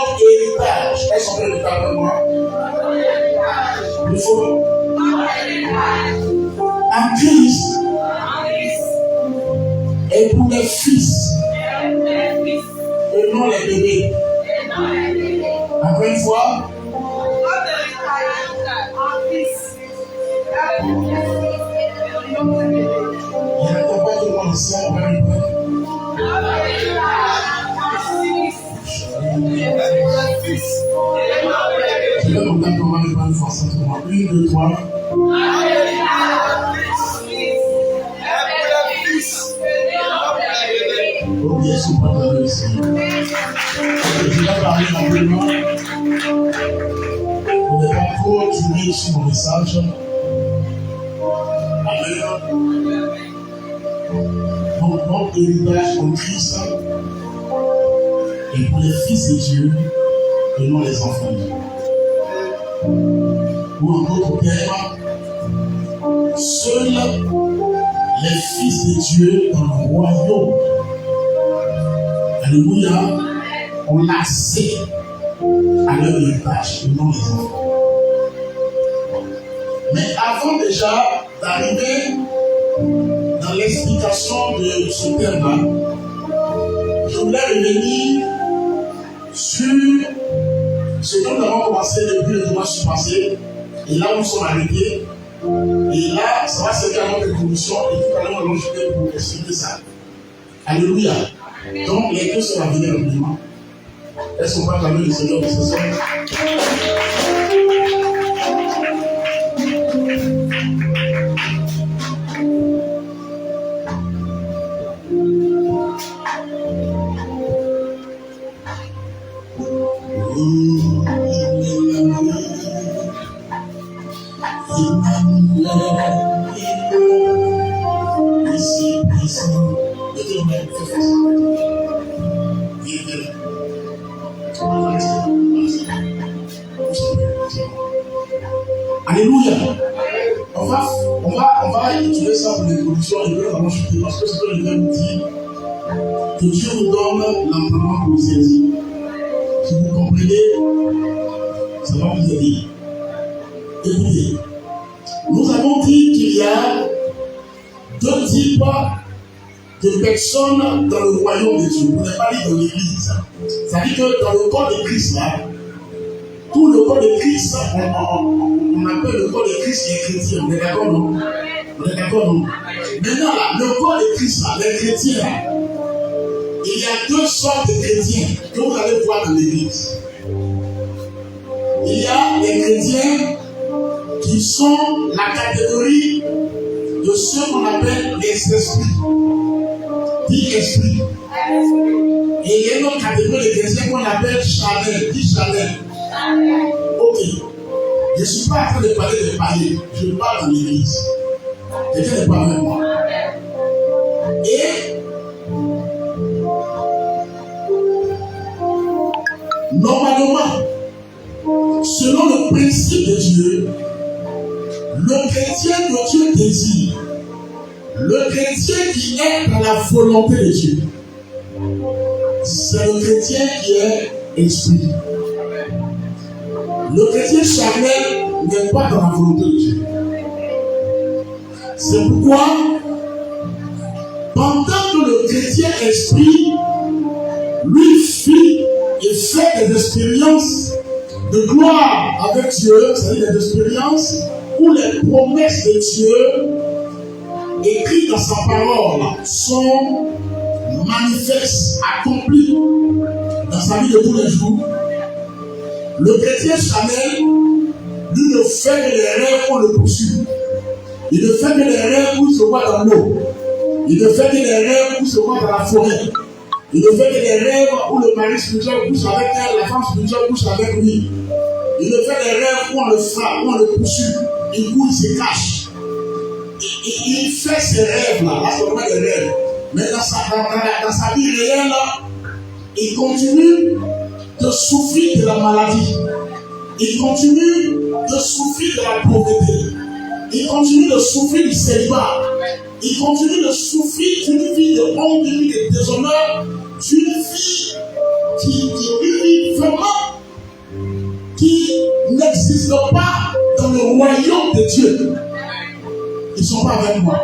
notre héritage. Est-ce qu'on peut héritage de moi? Il faut. En Christ. Et pour les fils. Et non les bébés. Encore une fois. Il n'y a pas tout le monde ici. Je vais vous donner comment les bonnes forces entre moi. 1, 2, 3. Oubliez ce point de ici. Je vais parler rapidement. On n'est pas trop timide sur mon message. Amen. Donc, notre héritage en Christ est pour les fils de Dieu et non les enfants de Dieu. Ou en d'autres termes, seuls les fils de Dieu dans le royaume, alléluia, ont l'accès à leur héritage et non les enfants. Mais avant déjà d'arriver dans l'explication de ce terme-là, je voulais revenir sur ce que nous avons commencé depuis le dimanche passé, et là où nous sommes arrêtés, et là, ça va servir à notre commission, et tout à l'heure, je vais vous expliquer ça. Alléluia. Donc, les deux sont venus rapidement. Est-ce qu'on va acclamer le Seigneur de ce soir? Alléluia. On va utiliser ça pour l'introduction et puis on va chuter parce que c'est que le même dit que Dieu vous donne l'entraînement pour vous saisir. Si vous comprenez, ça va vous aider. Écoutez, nous avons dit qu'il y a deux types de personnes dans le royaume de Dieu. On n'est pas dit dans l'église. Ça dit que dans le corps de Christ, là, tout le corps de Christ, on appelle le corps de Christ les chrétiens. On est d'accord, non? On est d'accord, non? Maintenant, là, le corps de Christ, là, les chrétiens, là, il y a deux sortes de chrétiens que vous allez voir dans l'église. Il y a les chrétiens qui sont la catégorie de ceux qu'on appelle les esprits. Dit esprit. Et il y a une autre catégorie de chrétiens qu'on appelle charnel. Dit charnel. Ok. Je ne suis pas en train de parler de païens. Je parle dans l'église. Quelqu'un n'est pas avec moi. Et normalement, selon le principe de Dieu, le chrétien que Dieu désire, le chrétien qui est dans la volonté de Dieu, c'est le chrétien qui est esprit. Le chrétien charnel n'est pas dans la volonté de Dieu. C'est pourquoi, pendant que le chrétien esprit, lui fit et fait des expériences de gloire avec Dieu, c'est-à-dire des expériences où les promesses de Dieu écrites dans sa parole sont manifestes, accomplies dans sa vie de tous les jours. Le chrétien charnel, lui, ne fait que les rêves qu'on le poursuit. Il ne fait que les rêves où il se voit dans l'eau. Il ne fait que les rêves où il se voit dans la forêt. Il ne fait que des rêves où le mari spirituel couche avec elle, la femme spirituelle couche avec lui. Il ne fait des rêves où on le frappe, où on le poursuit. Il court, il se cache. Il fait ces rêves-là, là, c'est vraiment des rêves. Mais dans sa vie réelle, il continue de souffrir de la maladie. Il continue de souffrir de la pauvreté. Il continue de souffrir du célibat. Il continue de souffrir d'une vie de honte, d'une vie de déshonneur, d'une vie qui vit vraiment sont pas dans le royaume de Dieu. Ils ne sont pas avec moi.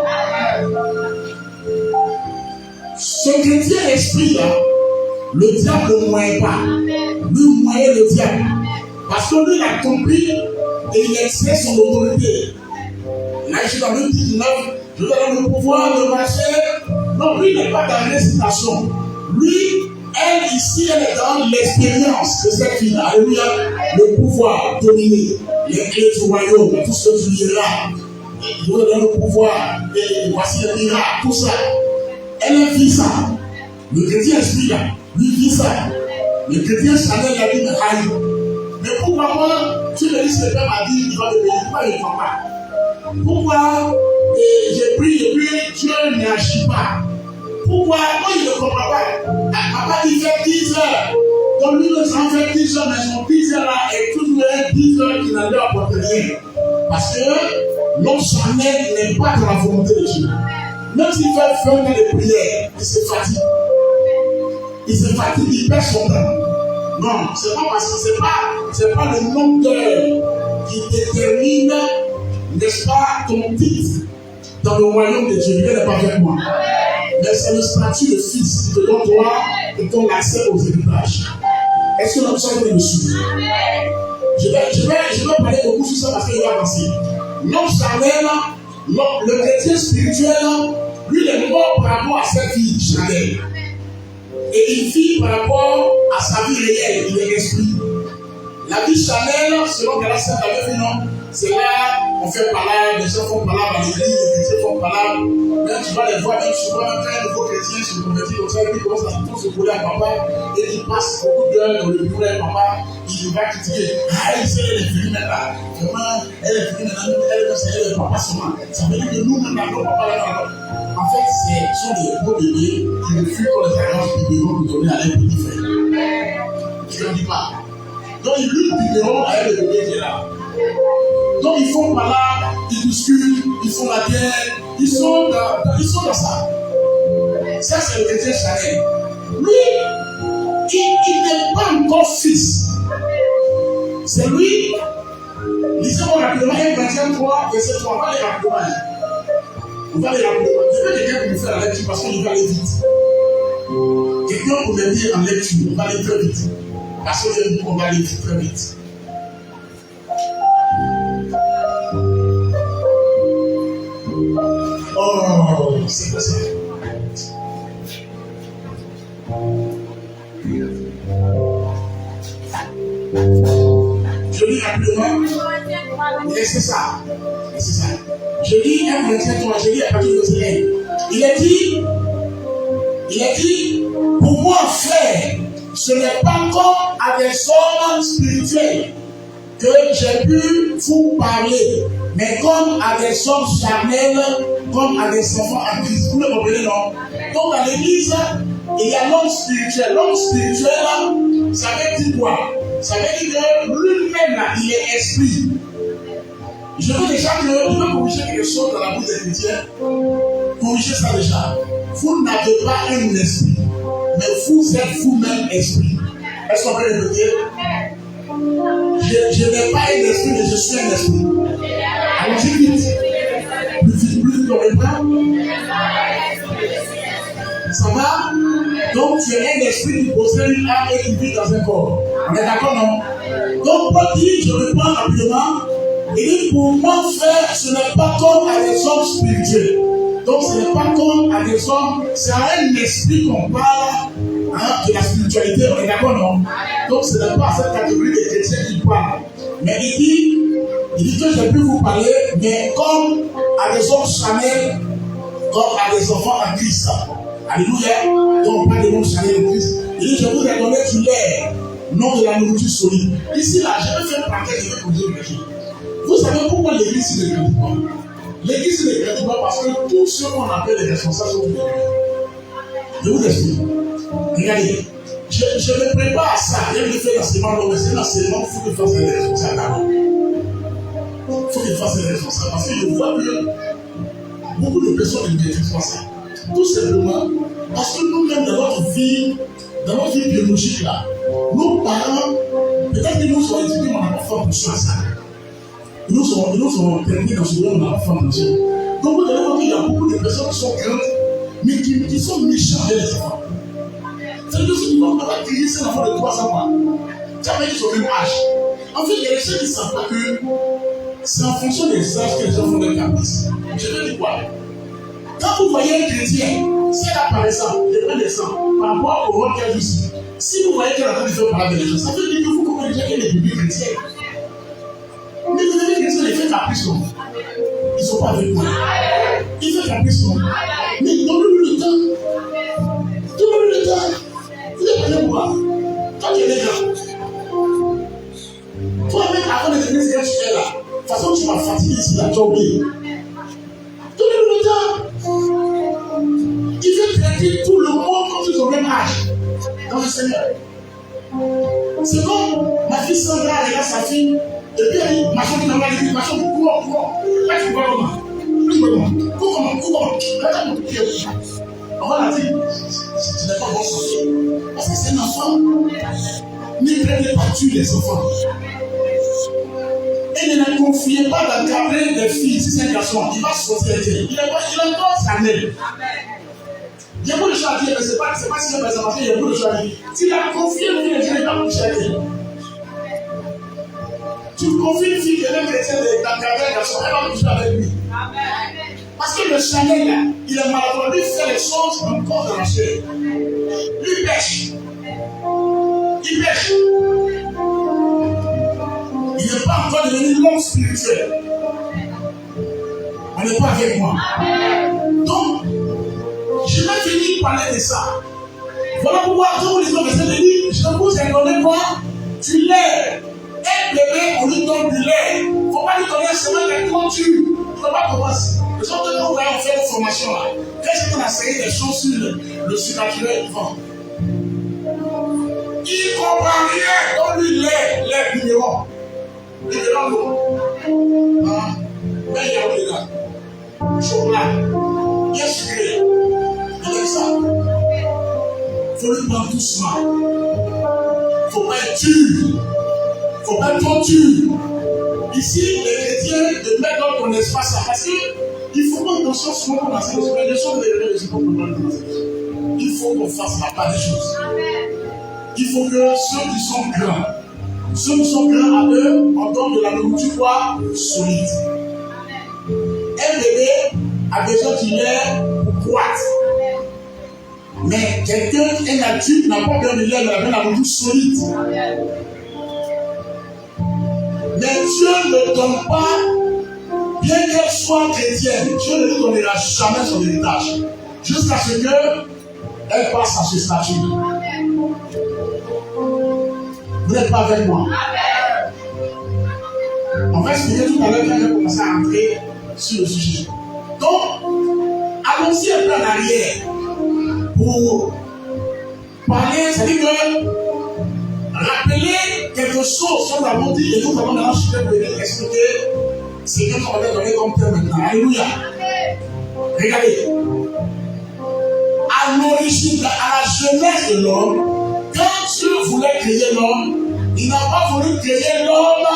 Ce chrétien esprit-là, le diable ne moye pas. Lui moye le diable. Parce que lui, il a compris et il exerce son autorité. Là, je suis dans le 19, je donne le pouvoir de marcher. Non, lui n'est pas dans l'incitation. Lui, elle, ici, elle est dans l'expérience de cette fille. Alléluia. Le pouvoir dominer les clés du royaume, tout ce que tu diras. Je vous donne le pouvoir. Et voici les miracles, tout ça. Elle vit ça. Le chrétien esprit là, lui vit ça. Le chrétien Chanel a dit, mais aïe. Mais pourquoi moi, tu me dis que le père m'a dit, il va me payer, pourquoi il ne croit pas? Pourquoi j'ai pris et puis Dieu n'agit pas? Pourquoi moi il ne comprend pas? Papa il fait 10 heures. Comme lui le sang fait 10 heures, mais son 10 heures là est toujours 10 heures qui n'a pas apporté rien. Parce que l'homme Chanel n'est pas dans la volonté de Dieu. Même s'il fait 20 ans de prière, il se fatigue. Il se fatigue, il perd son temps. Non, c'est pas parce que c'est pas le nombre d'heures qui détermine, n'est-ce pas, ton titre dans le royaume de Dieu. Dieu n'est pas avec moi. Mais c'est le statut de fils qui te donne toi et ton accès aux héritages. Est-ce que nous sommes dessus? Je vais parler beaucoup sur ça parce qu'il va avancer. L'homme Chanel, le chrétien spirituel, lui, il est mort par rapport à sa vie Chanel. Et il vit par rapport à sa vie réelle, il est esprit. La vie Chanel, selon Galatie avait fait non, c'est là, on fait palabre, les gens font palabre à l'église, les chrétiens font palabre. Même tu vas les voir, même souvent, quand un nouveau chrétien se convertit comme ça, il commence à tout se coller à papa, et il passe beaucoup d'heures dans le bureau à papa, il va critiquer. Ah, il sait, elle est venue maintenant. Vraiment, elle est venue maintenant, elle est papa seulement. Ça veut dire que nous, maintenant, papa là, en fait, ce sont des gros bébés qui refusent qu'on les arrange du biberon pour donner à leur petit frère. Je ne le dis pas. Donc, ils luttent du biberon avec le bébé qui est là. Donc, ils font par là, ils discutent, ils font la guerre, ils sont dans ça. Ça, c'est le chrétien Chanel. Lui, il n'est pas encore fils. C'est lui, lisez-moi rapidement, 1 Corinthiens 3, verset 3, on va les rapidement. On va les rapidement. Je veux quelqu'un pour nous faire la lecture parce qu'il va aller vite. Quelqu'un pour m'aider en lecture, on va aller très vite. Parce que je dis qu'on va aller très vite. Oh, c'est quoi ça? Je lis rapidement. Laissez ça. Je lis 1 Corinthiens 3, je lis à partir de verset 1. Il a dit, pour moi, frère, ce n'est pas comme à des hommes spirituels que j'ai pu vous parler, mais comme à des hommes charnels, comme à des enfants en Christ. Vous le comprenez, non? Donc, dans l'église, il y a l'homme spirituel. L'homme spirituel, ça veut dire quoi? Ça veut dire que lui-même, là, il est esprit. Je veux déjà que je veux corriger quelque chose dans la bouche des chrétiens. Corrigez ça déjà. Vous n'avez pas un esprit, mais vous êtes vous-même esprit. Est-ce qu'on peut répéter? Je n'ai pas un esprit, mais je suis un esprit. Allons-y vite. Plus dans les bras. Ça va? Donc tu es un esprit qui possède une âme et qui vit dans un corps. On est d'accord, non? Donc Paul dit, je reprends rapidement. Il dit, pour moi, frère, ce n'est pas comme à des hommes spirituels. Donc ce n'est pas comme à des hommes, c'est à un esprit qu'on parle de la spiritualité. On est d'accord, non? Donc ce n'est pas à cette catégorie de chrétiens qui parlent. Mais il dit que j'ai pu vous parler, mais comme à des hommes charnels, comme à des enfants en Christ. Alléluia. Donc on parle des hommes charnels en Christ. Il dit, je vous ai donné du lait, non de la nourriture solide. Ici, là, je vais faire une parenthèse, je vais vous dire quelque chose. Vous savez pourquoi l'église ne grandit pas? L'église ne grandit pas parce que tous ceux qu'on appelle les responsables sont tous. Je vous explique. Regardez, je me prépare à ça. Il y a une fait l'enseignement, mais c'est l'enseignement, il faut qu'il fasse les responsables d'abord. Il faut qu'il fasse les responsables parce que je vois que beaucoup de personnes ne maîtrisent pas ça. Tout simplement parce que nous-mêmes, dans notre vie biologique là, nos parents, peut-être qu'ils nous ont éduqués, mais on n'a pas fait attention à ça. Ils nous sont terminés dans ce monde, on n'a pas fait attention. Donc, vous allez voir qu'il y a beaucoup de personnes qui sont grandes, mais qui sont méchantes avec les enfants. C'est-à-dire que si on va crier ces enfants de 300 ans, ça va être au même âge. En fait, il y a des gens qui ne savent pas que c'est en fonction des âges que les enfants des caprices. Je te dis quoi? Quand vous voyez un chrétien, si elle apparaît ça, il prend des sangs par rapport au rôle qu'elle joue ici. Si vous voyez qu'elle est en train de faire parler des gens, ça veut dire que vous comprenez déjà qu'elle est bébé chrétien. Mais vous avez des chrétiens, ils font caprice, non? Ils ne sont pas avec moi. Ils font caprice, non? Mais donnez-lui le temps. Donnez-lui le temps. Vous êtes prêts pour moi? Quand tu es grand, toi-même, avant de devenir ce que tu es là, de toute façon, tu m'as fatigué ici, là, tu as oublié. Donnez-lui le temps. Il veut traiter tout le monde comme ils ont le même âge dans le Seigneur. C'est comme ma fille Sandra regarde sa fille, et puis elle dit, ma fille qui n'a pas dit, ma fille, cours. Là, tu vois comment? Cours. On va la dire, ce n'est pas bon sorcier. Parce que c'est un enfant. Ne prenez pas tuer les enfants. Et ne la confiez pas d'encadrer des filles. Si c'est un garçon, il va sortir avec elle. Il a encore sa mère. Il y a beaucoup de choses à dire, mais ce n'est pas si c'est parce qu'il y a beaucoup de choses à dire. S'il a confié une fille, il va coucher avec elle. Tu confies une fille qui est chrétienne d'encadrer un garçon, elle va coucher avec lui. Parce que le Chanel, là, il est maladroit, lui fait les choses encore dans la chair. Lui pêche. Il pêche. Il n'est pas encore devenu l'homme spirituel. On n'est pas avec moi. Donc, je vais finir par parler de ça. Voilà pourquoi je vous dis que verset dit, je vous ai donné quoi? Du lait. Un bébé, on lui donne du lait. Il ne faut pas lui donner seulement des contus. Il ne faut pas commencer. Le genre de temps où on fait une formation là, qu'est-ce qu'on a essayé des choses sur le surnaturel vivant? Il ne comprend rien. Donne-lui lait biberon. Biberon d'eau. Mais il y a des gars. Chocolat. Bien sucré. Avec ça. Il faut lui prendre doucement. Il ne faut pas être dur. Il ne faut pas être trop dur. Ici, les chrétiens de mettre dans ton espace ça. Parce qu'il faut qu'on conscience souvent pour lancer les choses de il faut qu'on fasse la part des choses. Il faut que ceux qui sont grands à eux, on donne de la nourriture quoi? Solide. Un bébé a besoin qu'il lait pour croître. Mais un adulte n'a pas besoin de lait, mais il a besoin de la nourriture solide. Mais Dieu ne donne pas, bien qu'elle soit chrétienne, Dieu ne lui donnera jamais son héritage. Jusqu'à ce qu'elle passe à ce statut. Vous n'êtes pas avec moi. On va expliquer tout à l'heure quand je vais commencer à entrer sur le sujet. Donc, allons-y un peu en arrière pour parler, c'est-à-dire que rappeler quelque chose que nous avons dit et nous avons maintenant expliqué ce que nous avons donné comme thème maintenant. Alléluia. Regardez. À l'origine, à la jeunesse de l'homme, quand Dieu voulait créer l'homme, il n'a pas voulu créer l'homme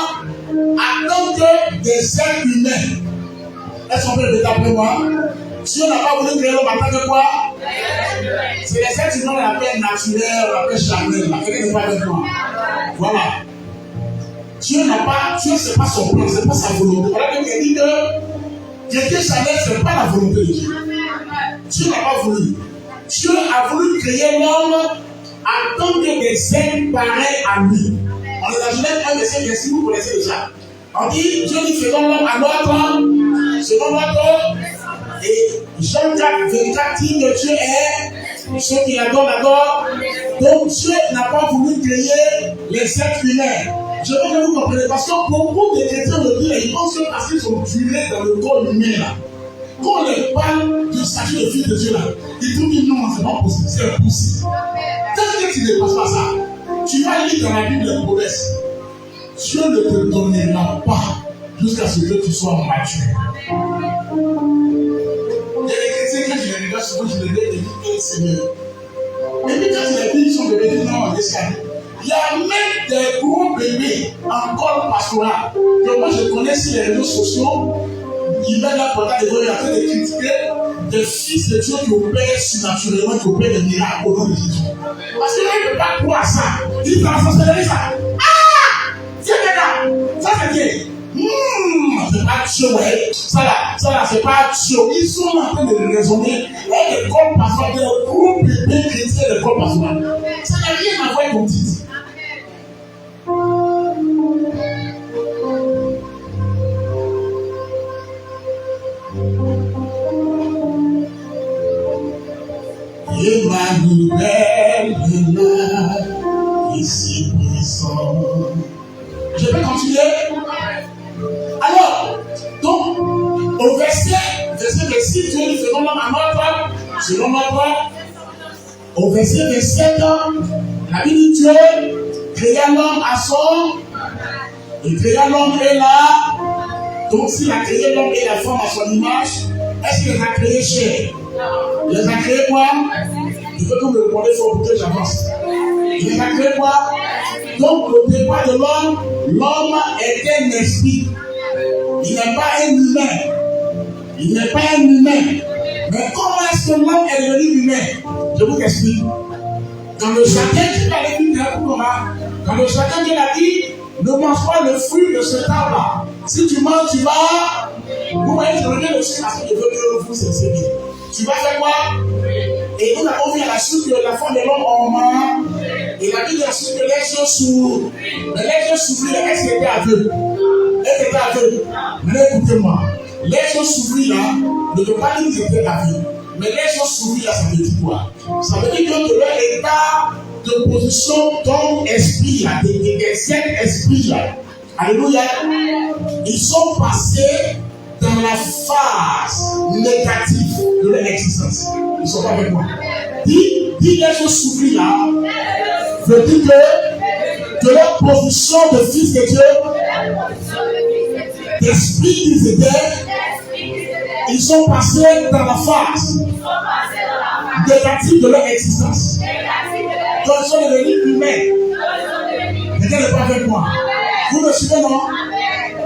en tant que des êtres humains. Est-ce qu'on peut le répéter après moi? Dieu n'a pas voulu créer l'homme en tant que quoi? C'est les êtres humains qu'on appelle naturels, on appelle charnels. Quelqu'un n'est pas avec moi. Voilà. Dieu c'est pas son plan, c'est pas sa volonté. Voilà donc il dit que quelqu'un charnel, c'est pas la volonté de Dieu. Dieu n'a pas voulu. Dieu a voulu créer l'homme en tant que des êtres pareils à lui. On est dans Genèse 1, verset 26, vous connaissez déjà. On dit, Dieu dit, faisons l'homme à selon notre. Et Jean 4, 24 dit que Dieu est ceux qui l'adorent. Donc Dieu n'a pas voulu créer les êtres humains. Je veux que vous compreniez, parce que beaucoup de chrétiens de Dieu, ils pensent que parce qu'ils sont durés dans le corps humain là. Quand on leur parle du statut de fils de Dieu là, ils trouvent que non, c'est pas possible, c'est impossible. Tant que tu ne passes pas ça, tu vas lire dans la Bible les promesses. Dieu ne te donnera pas jusqu'à ce que tu sois mature. Il y a des chrétiens, quand je les regarde, souvent je les regarde et je dis, Seigneur. Et puis quand je les dis, ils sont bébés, non, il y a même des gros bébés un col pastoral. Que moi je connais sur les réseaux sociaux, ils mettent là pendant des voix, il est en train de critiquer des fils de Dieu qui opèrent surnaturellement, qui opèrent des miracles au nom de Jésus. Parce qu'il ne peut pas croire ça. Il dit, ça ça. Ah! Tiens, là, ça c'est Dieu. C'est pas Dieu, ouais. Ça là, c'est pas Dieu. Ils sont en train de raisonner. Et le corps pastoral, le groupe bébé chrétien, le corps pastoral. Ça n'a rien à voir avec mon titre. Emmanuel est là, ici puissant. Je vais continuer. Alors, donc, au verset 6, Dieu dit selon notre, au verset 27, la Bible dit Dieu créa l'homme à son, il créa l'homme et là. Donc, s'il a créé l'homme et la femme à son image, est-ce qu'il les a créés chers? Il les a créés quoi? Il faut que vous me répondez pour que j'avance. Il les a créés quoi? Donc, au départ de l'homme est un esprit. Il n'est pas un humain. Mais comment est-ce que l'homme est devenu humain? Je vous explique. Dans le jardin, Dieu a dit, dans le jardin, Dieu a dit, ne mange pas le fruit de cet arbre-là. Si tu manges, tu vas. Vous voyez, je reviens dessus parce que je veux que vous enseignez. Tu vas faire quoi? Et nous avons vu à la suite que la femme de l'homme en main. Et la Bible a su que les yeux s'ouvrent. Mais les yeux s'ouvrirent, est-ce qu'elle était aveugle? Elle était aveugle. Mais écoutez-moi. Les yeux s'ouvrirent là ne veut pas dire qu'ils étaient aveugle. Mais les yeux s'ouvrirent là, ça veut dire quoi? Ça veut dire que leur état de position d'homme esprit là, des sept esprits là. Alléluia. Ils sont passés dans la phase négative de leur existence. Ils ne sont pas avec moi. Dis les choses s'ouvrent là, veut dire que de leur position de fils de Dieu, d'esprit qu'ils étaient, ils sont passés dans la phase négative de leur existence. Donc ils sont devenus humains. Quelqu'un n'est pas avec moi. Vous me suivez, non?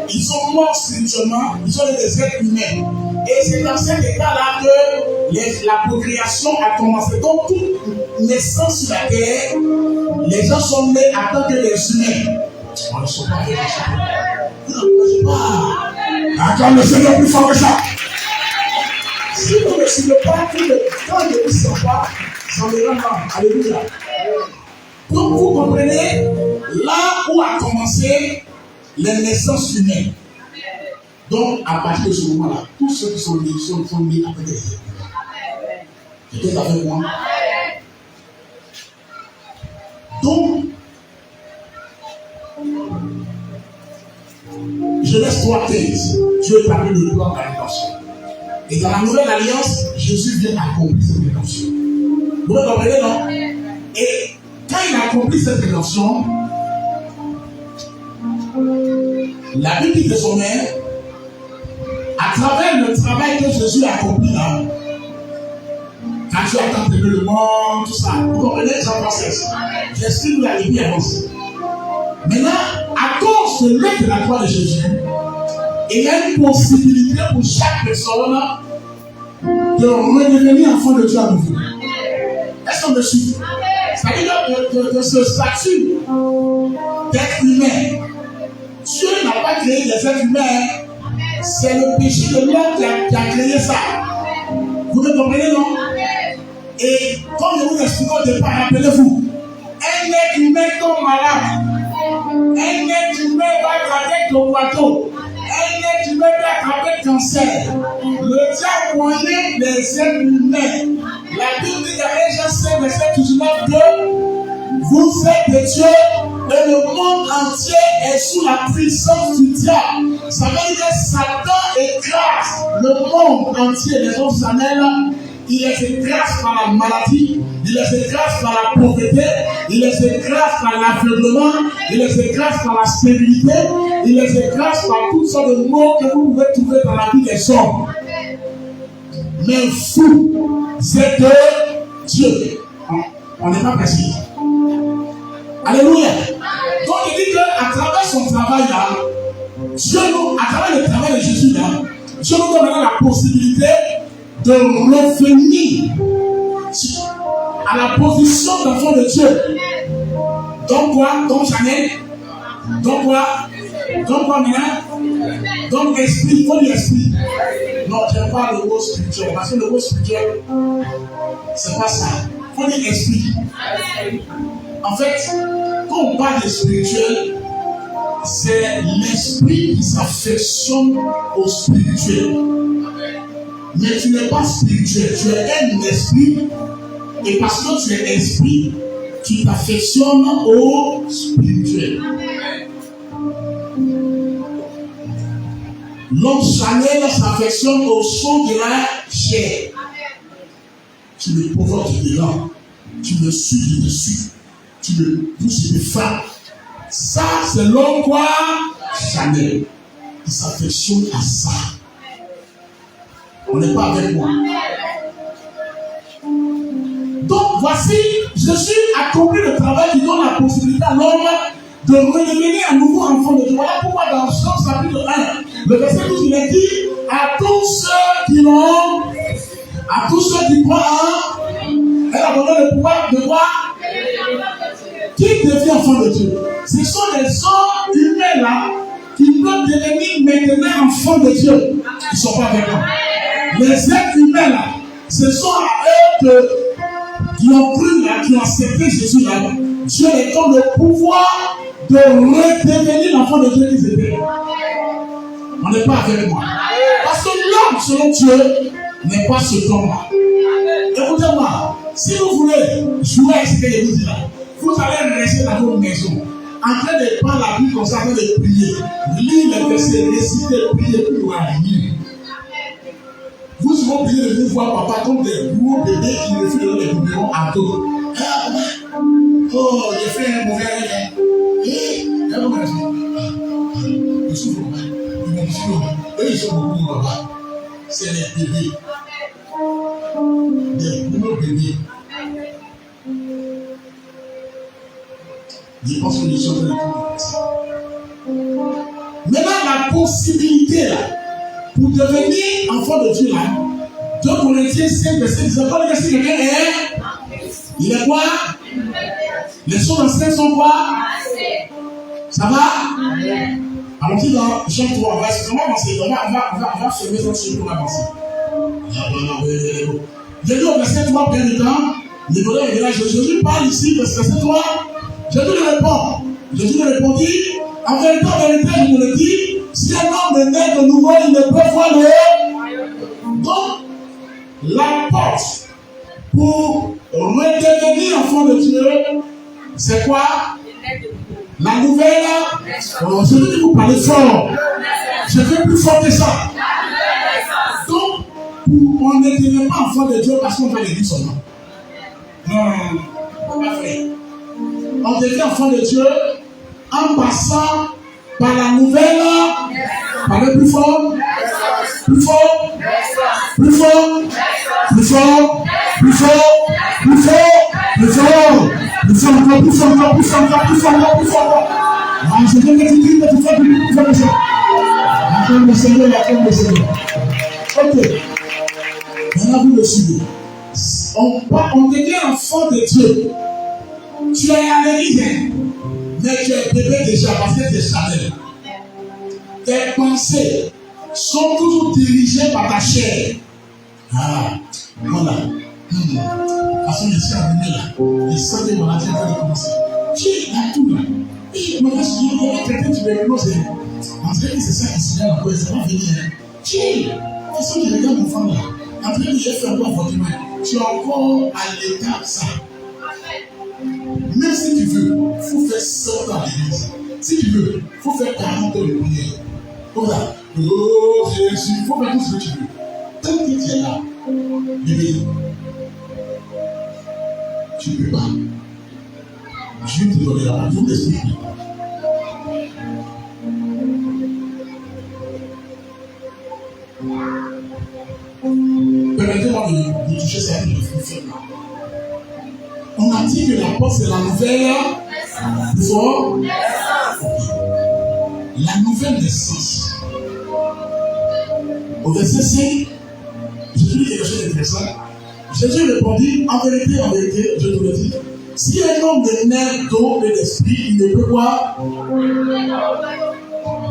Ils sont morts spirituellement, ils sont des êtres humains. Et c'est dans cet état-là que la procréation a commencé. Donc, toute naissance sur la terre, les gens sont nés en tant que des humains. On ne sont pas avec les humains. Acclame le Seigneur plus fort que ça. Si vous ne suivez pas, quand je ne vous sens pas, ça me rend mal. Alléluia. Donc, vous comprenez, là où a commencé les naissances humaines. Donc, à partir de ce moment-là, tous ceux qui sont nés sont nés avec des êtres humains. Vous êtes avec moi? Donc, Genèse 3:15, Dieu établit le plan de la rédemption. Et dans la nouvelle alliance, Jésus vient accomplir cette rédemption. Vous me comprenez, non? Et quand il a accompli cette rédemption, la Bible dit désormais, à travers le travail que Jésus a accompli là, quand Dieu a tant aimé le monde, tout ça, vous comprenez, Jean 16. J'explique la Bible avance. Maintenant, à cause de l'œuvre de la croix de Jésus, il y a une possibilité pour chaque personne de redevenir enfant de Dieu à nouveau. Est-ce qu'on me suit? C'est-à-dire que ce statut d'être humain, Dieu n'a pas créé des êtres humains. C'est le péché de l'homme qui a créé ça. Vous me comprenez, non? Et comme je vous explique au départ, rappelez-vous, un être humain tombe malade. Un être humain va attraper le boiteau. Un être humain va attraper le cancer. Le diable connaît les êtres humains. La Bible dit dans 1 Jean 5, verset 19 que vous êtes des dieux et le monde entier est sous la puissance du diable. Ça veut dire que Satan écrase le monde entier. Les autres s'amènent. Il les écrase par la maladie, il les écrase par la pauvreté, il les écrase par l'aveuglement, il les écrase par la stérilité, il les écrase par toutes sortes de mots que vous pouvez trouver dans la vie des hommes. Mais vous, c'est de Dieu. On n'est pas précis. Alléluia. Donc il dit qu'à travers son travail là, Dieu nous, à travers le travail de Jésus là, Dieu nous donne la possibilité de revenir à la position d'enfant de Dieu. Donc quoi? Donc Chanel? Donc quoi? Donc quoi maintenant? Donc esprit, il faut dire esprit. Non, je n'aime pas le mot spirituel, parce que le mot spirituel, c'est pas ça. Il faut dire esprit. En fait, quand on parle de spirituel, c'est l'esprit qui s'affectionne au spirituel. Mais tu n'es pas spirituel, tu es un esprit. Et parce que tu es esprit, tu t'affectionnes au spirituel. L'homme charnel s'affectionne au son de la chair. Tu le provoques dedans, tu le suis dessus, tu le pousses de faim. Ça, c'est l'homme quoi? Charnel. Il s'affectionne à ça. On n'est pas avec moi. Donc voici, Jésus a accompli le travail qui donne la possibilité à l'homme de redevenir à nouveau enfant de Dieu. Voilà pourquoi dans Jean chapitre 1, le verset 12, il est dit à tous ceux qui l'ont, à tous ceux qui croient en, elle a donné le pouvoir de voir qui devient enfant de Dieu. Ce sont les hommes humains là qui peuvent devenir maintenant enfants de Dieu. Ils ne sont pas avec moi. Les êtres humains là, ce sont à eux qui ont cru là, qui ont accepté Jésus là. Dieu les donne le pouvoir de redevenir l'enfant de Dieu qu'ils étaient. On n'est pas avec moi. Parce que l'homme selon Dieu n'est pas ce homme-là. Écoutez-moi, si vous voulez jouer avec ce que je vous dis là, vous allez rester dans votre maison, en train de prendre la Bible comme ça, en train de prier, lire les versets, réciter, prier, puis vous allez lire. Vous serez obligés de vous voir papa comme des gros bébés qui refusent de donner des biberons à dos. Oh, j'ai fait un mauvais rêve. Ils souffrent mal. Ils m'ont dit, eux, ils sont beaucoup papa. C'est les bébés. Des gros bébés. Je pense que nous sommes dans le maintenant, la possibilité là, pour devenir enfant de Dieu là, 2 Corinthiens 5, verset 19, quand le verset quelqu'un est, il est quoi? Les choses anciennes sont quoi? Ça va? Allons-y dans Jean 3, on va avancer, on va fermer ça sur pour avancer. J'ai dit au verset 3, bien du temps, le bonheur est là, Jésus parle ici, verset 3, Jésus lui répond, Jésus lui répondit, en vérité, je vous le dis, si un homme est né de nouveau, il ne peut voir le. Donc, la porte pour redevenir enfant de Dieu, c'est quoi? La nouvelle. Oh, je veux que vous parlez fort. Je fais plus fort que ça. Donc, on ne devient pas enfant de Dieu parce qu'on va l'église seulement. Non, pas vrai. On devient enfant de Dieu en passant par la nouvelle. Parlez plus fort. Plus fort. Plus fort. Plus fort. Plus fort. Plus fort. Plus fort. Plus fort encore. Plus fort encore. Plus fort encore. Plus fort encore. Plus fort encore. Je veux que tu dises que tu fais plus fort que ça. Attends le Seigneur. Attends le Seigneur. Ok. Maintenant vous le suivez. On devient enfant de Dieu. Tu es à l'église, mais tu es bébé déjà parce que tu es charnel. Tes pensées sont toujours dirigées par ta chair. Ah, voilà. Parce que je suis arrivé là. Les sangs de maladie vont commencer. Tu es là tout là. Et moi, je dis, il y a quelqu'un qui me pose. En fait, c'est ça qui se vient encore. Ça va venir. Tu es. De toute façon, je regarde mon enfant là. En train de faire un peu avortement. Tu es encore à l'état de ça. Même si tu veux, il faut faire 100 ans à l'église. Si tu veux, il faut faire 40 ans de prière. Voilà. Oh Jésus, il faut faire tout ce que tu veux. Tant que tu es là, bébé, tu ne peux pas. Je vais te donner la main. Je vous explique. Permettez-moi de toucher ça avec le feu. On a dit que la porte c'est la nouvelle. Fort. la nouvelle naissance. Au verset 5, Jésus dit quelque chose d'intéressant. Jésus répondit, en vérité, je te le dis, si un homme ne naît d'eau et d'esprit, il ne peut quoi?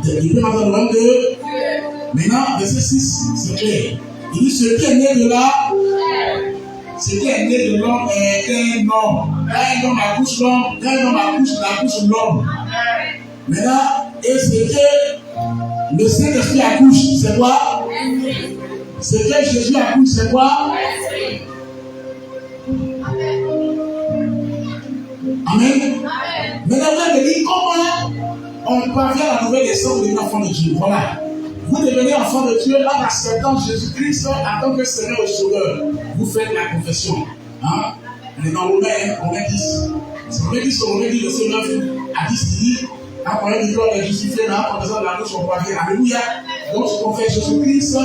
Il peut avoir le de. Maintenant, verset 6, c'est clair. Il dit, ce qui est né de là, ce qui est né de l'homme est un homme. Quand un homme accouche l'homme, quand un homme accouche l'homme. Maintenant, et ce que le Saint-Esprit accouche, c'est quoi? Ce que Jésus accouche, c'est quoi? Amen. Maintenant, vous allez dire comment on parvient à la nouvelle naissance de l'enfant de Dieu. Voilà. Vous devenez enfant de Dieu en acceptant Jésus-Christ en tant que Seigneur et Sauveur. Vous faites la confession. Hein? On est dans Romains 10. C'est Romains 10, le Seigneur a dit ce qu'il dit. Quand on est est justifié dans la confession de la douce, on parvient. Alléluia. Donc, je confesse Jésus-Christ,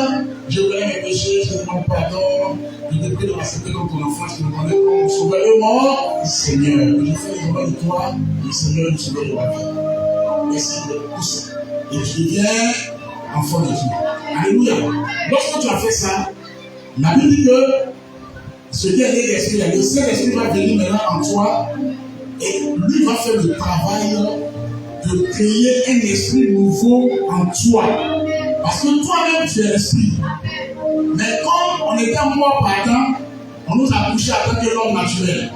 je connais mes péchés, je demande pardon, je te prie de m'accepter comme ton enfant, je te connais comme mon Sauveur et mon Seigneur. Je fais les demandes de toi, le Seigneur et le Sauveur de ma vie. Merci de tout ça. Et tu deviens enfant de Dieu. Alléluia. Lorsque tu as fait ça, la Bible dit que ce qui est né d'esprit, le Saint-Esprit va venir maintenant en toi et lui va faire le travail de créer un esprit nouveau en toi. Parce que toi-même, tu es l'esprit. Mais comme on était mort par temps, on nous a couché à tant que l'homme naturel.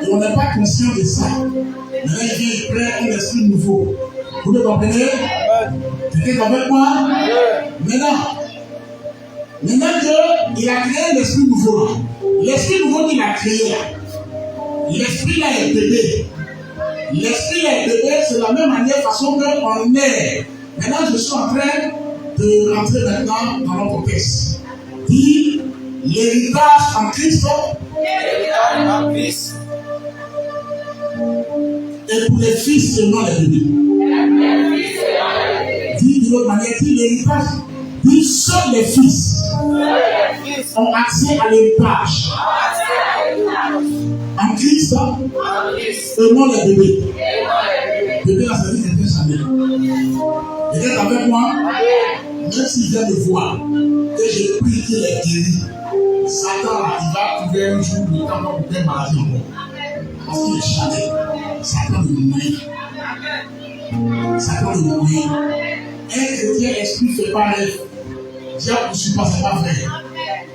Et on n'est pas conscient de ça. Maintenant, il vient et crée un esprit nouveau. Vous le comprenez? Tu es avec moi? Maintenant qu'il a créé l'esprit nouveau. L'esprit nouveau qu'il a créé là. L'esprit là est bébé. L'esprit est bébé, c'est la même façon qu'on est. Maintenant, je suis en train de rentrer maintenant dans notre texte. Dit l'héritage en Christ. L'héritage en Christ. Et pour les fils seulement les bébés. Dit d'une autre manière, dit l'héritage. Dit seuls les fils ont accès à l'héritage. En Christ, et non les bébés. Bébé, là, ça veut dire que jamais. Et êtes avec moi, même s'il vient me voir, et je prie qu'il est guéri, Satan, il va trouver un jour le temps pour faire maladie en moi. Parce qu'il est chargé. Satan de moyen. Satan de moyen. Un chrétien esprit ne fait pas rêve. Diable ne poursuit pas, c'est pas vrai.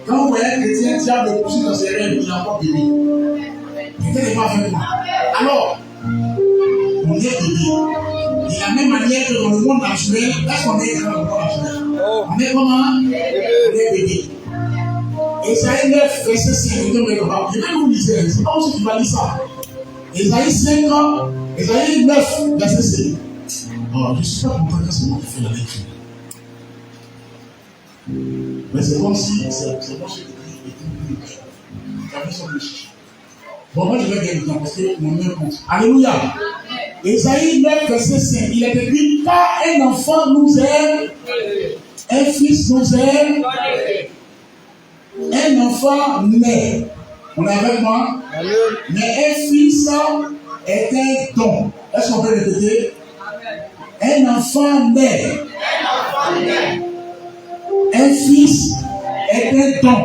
Quand vous voyez un chrétien, diable le poursuit dans ses rêves, il n'a pas bébé. Quelqu'un n'est pas avec moi. Alors, on est bébé. De la même manière que dans le monde naturel, est-ce qu'on est dans le monde naturel? On est comment? On est bébé. Esaïe 9, verset 5, je vais même vous lire, c'est pas aussi qui va lire ça. Esaïe 5, Esaïe 9, verset 5. Oh, je ne suis pas content que c'est moi qui fais la lecture. Mais c'est comme si c'est moi qui écrit. Bon, moi je vais bien le temps parce que mon nom compte. Alléluia. Esaïe 9, verset 5. Il est écrit, car un enfant nous aime, un fils nous aime, un enfant naît. On est avec moi? Mais un fils est un don. Est-ce qu'on peut répéter? Un enfant naît. Un fils est un don.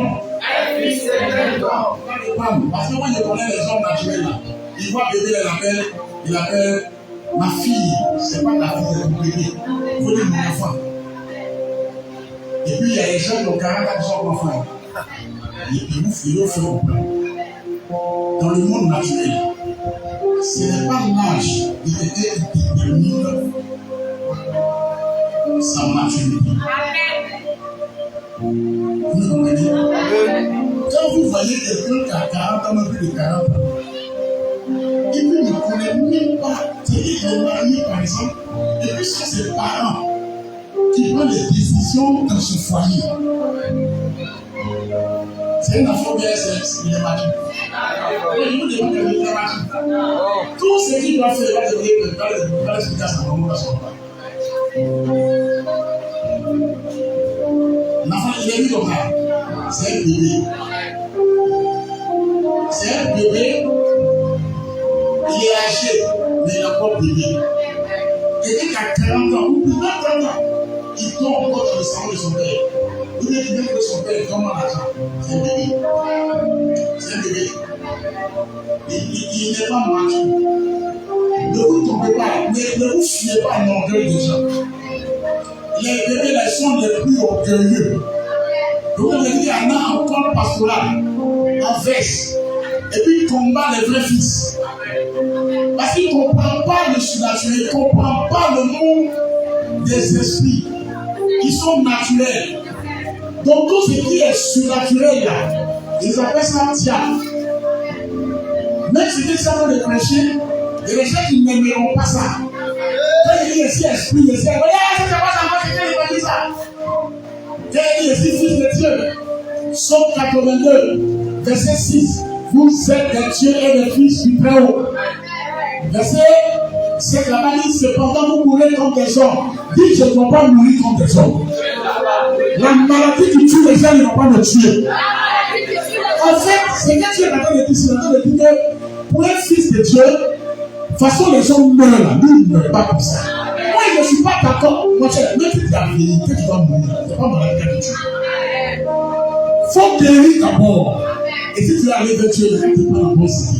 Parce que moi je connais les hommes naturels là. Il voit bébé, il appelle ma fille. C'est pas ta fille, c'est ton bébé. Il faut dire mon enfant. Et puis il y a les gens qui ont 40 ans qui sont enfants. Ils vous font comprendre. Dans le monde naturel, ce n'est pas l'âge qui détermine sa maturité. Vous me comprenez? Quand vous voyez quelqu'un qui a 40 ans, même plus de 40 ans, et puis il ne connaît même pas, c'est-à-dire qu'il est marié par exemple, et puis c'est ses parents qui prennent les décisions dans ce foyer. C'est un enfant bien, il est mature. Il vous demande qu'il est mature. Tout ce qu'il doit faire, il va devenir l'expliquer à sa maman dans son père. L'enfant, il est mis comme ça. C'est un bébé. C'est un bébé. Il est âgé, mais il est encore bébé. Et Quelqu'un qui a 40 ans, ou plus de 30 ans, il tombe encore dans le salon de son père. Vous dites bien que son père tombe en argent. C'est un bébé. C'est un bébé. Il n'est pas mature. Ne vous tombez pas, ne vous fiez pas à l'orgueil des gens. Les bébés, ils sont les plus orgueilleux. Donc, on dit, il y en a encore pastoral, en veste, et puis il combat les vrais fils. Parce qu'il ne comprend pas le surnaturel, il ne comprend pas le monde des esprits qui sont naturels. Donc, tout ce qui est surnaturel là, ils appellent ça diable. Même si ils savent le prêcher, il y a des gens qui n'aimeront pas ça. Quand il dit ici esprit, il dit, regarde, c'est pas ça, moi, je ne dis ça. Quand il dit ici fils de Dieu, Somme 82, verset 6, vous êtes des dieux et des fils du Très-Haut. Verset 7, là-bas dit, cependant vous mourrez comme des hommes. Dites, je ne dois pas mourir comme des hommes. La maladie qui tue les gens ne va pas me tuer. En fait, c'est que Dieu est en train de dire que pour un fils de Dieu, de toute façon, les gens meurent là. Nous, ne meurons pas comme ça. Moi, je ne suis pas d'accord. Moi, même si tu as vérité, tu dois mourir. Tu n'es pas malade quand tu tues. Il faut guérir d'abord. Et si tu arrives vers Dieu, tu n'es pas dans le bon sens.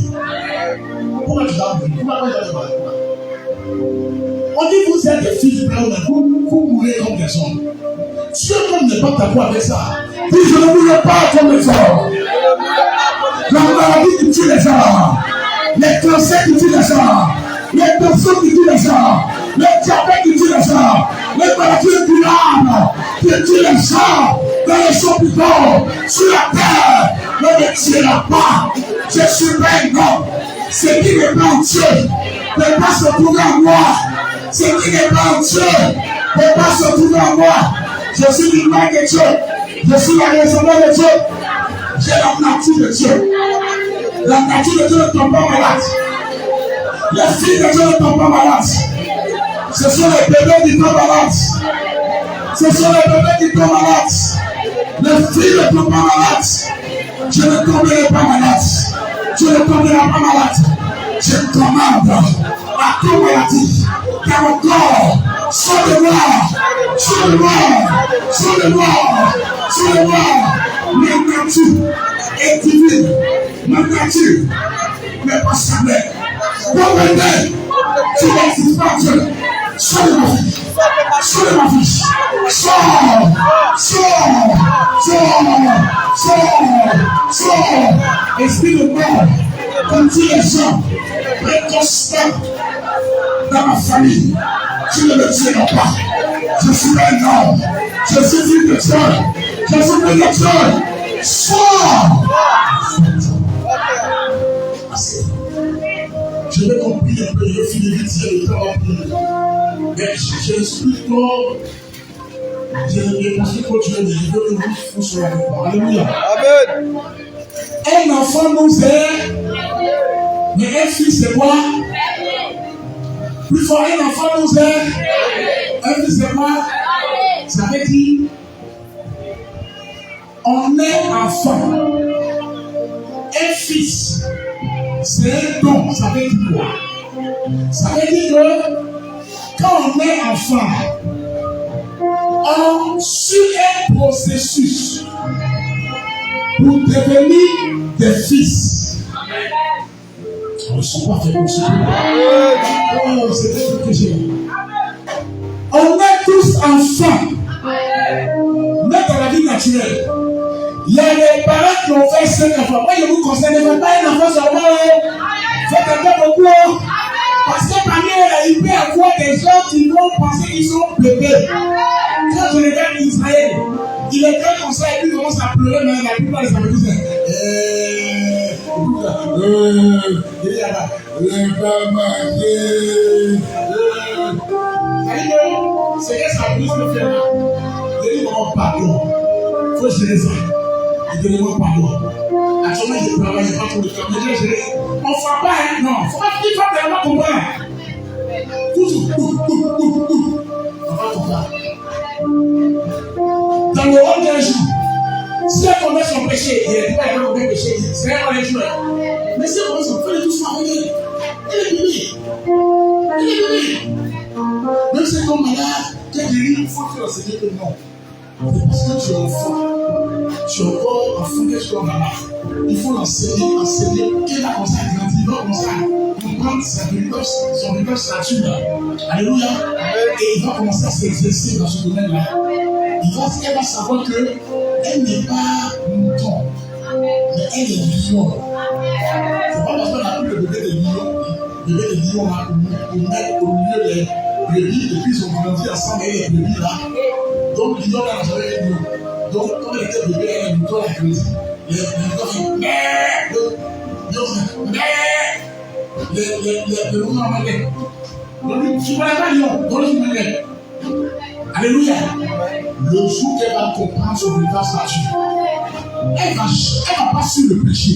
Pourquoi tu dois mourir? Pourquoi tu dois mourir? On dit que vous êtes des fils du Père, vous mourrez comme des hommes. Dieu n'est pas d'accord avec ça. Dis, je ne mourrai pas comme les hommes. La maladie qui tue les gens, les cancers qui tuent les gens, les personnes qui tuent les gens, le diabète qui tue les gens, les maladies incurables qui tuent les gens dans les hôpitaux, sur la terre, ne me tuera pas. Je suis un homme. Ce qui n'est pas en Dieu ne peut pas se trouver en moi. Ce qui n'est pas en Dieu ne peut pas se trouver en moi. Je suis l'image de Dieu. Je suis la ressemblance de Dieu. J'ai la nature de Dieu. La nature de Dieu ne tombe pas malade. Les filles de Dieu ne tombent pas malades. Ce sont les bébés qui tombent malades. Ce sont les bébés qui tombent malades. Les filles ne tombent pas malades. Je ne tomberai pas malade. Je ne tomberai pas malade. Je commande à toute maladie dans mon corps. Sur le noir, sur le noir, sur le noir, sur le noir. Ma nature est divine. Ma nature n'est pas semblée. Revenez, tu n'existes pas Dieu. Sors de ma vie. Sors de ma vie. Sors, sors, sors, sors, sors. Esprit de mort, comme dit les gens, inconstant dans ma famille. Tu ne me tueras pas. Je suis un homme. Je suis fils de Dieu. Je suis fils de Dieu. Sors. Je vais compris un peu, je finis vite, j'ai le temps à mais je l'explique trop. Je pense que Dieu dit, je veux que vous soyez avec moi. Alléluia. Amen. Un enfant nous est, mais un fils c'est quoi? Plus fort, un enfant nous est, un fils c'est quoi? Ça veut dire, on est enfant. Un fils, c'est un don. Ça veut dire quoi? Ça veut dire que quand on est enfant, on suit un processus pour devenir des fils. On ne sont pas fait pour ça. Oh, c'est ce que j'ai. On est tous enfants, mais dans la vie naturelle. Il y a des parents qui ont fait 5 enfants. Moi, je vous conseille, ne faites pas un enfant sur moi. Faites un peu beaucoup. Parce que parmi eux, il peut y avoir des gens qui vont penser qu'ils sont bébés. Quand je regarde Israël, il est très comme ça et puis il commence à pleurer, mais la plupart des Américains disent il y a là, c'est que ça brise le fait là. Il dit non, pardon. Il faut gérer ça. Il dit non, pardon. Actuellement, il travaille pas pour le temps. Mais j'ai géré. On ne fera pas, hein? Non. Il faut pas qu'il faut vraiment comprendre. Tout. On va comprendre. Dans le rôle d'un jour, si elle commet son péché, il n'est pas vraiment commet péché, c'est un vrai joueur. Mais si elle commet son péché, il est tout soin avec elle. Elle est bébé. Elle est bébé. tombes malade, tu es guéri, il faut te l'enseigner que non. C'est parce que tu es enfant. Tu es encore enfant que tu es malade. Il faut l'enseigner, qu'il a commencé à grandir, il va commencer à comprendre son véritable statut là. Alléluia. Et il va commencer à s'exercer dans ce domaine-là. Elle va savoir qu'elle n'est pas mouton, mais elle est lion. C'est pas parce qu'on a pris le bébé de lion, on met au milieu des brebis, et puis ils ont grandi ensemble avec les brebis là. Donc lion n'a jamais été lion. Donc quand elle était bébé, elle est mouton, elle a grandi. Les moutons font merde, les moutons en anglais. Donc tu ne connais pas lion, donc tu me lèves. Alléluia. Le jour qu'elle va comprendre son véritable statut, elle va pas sur le péché.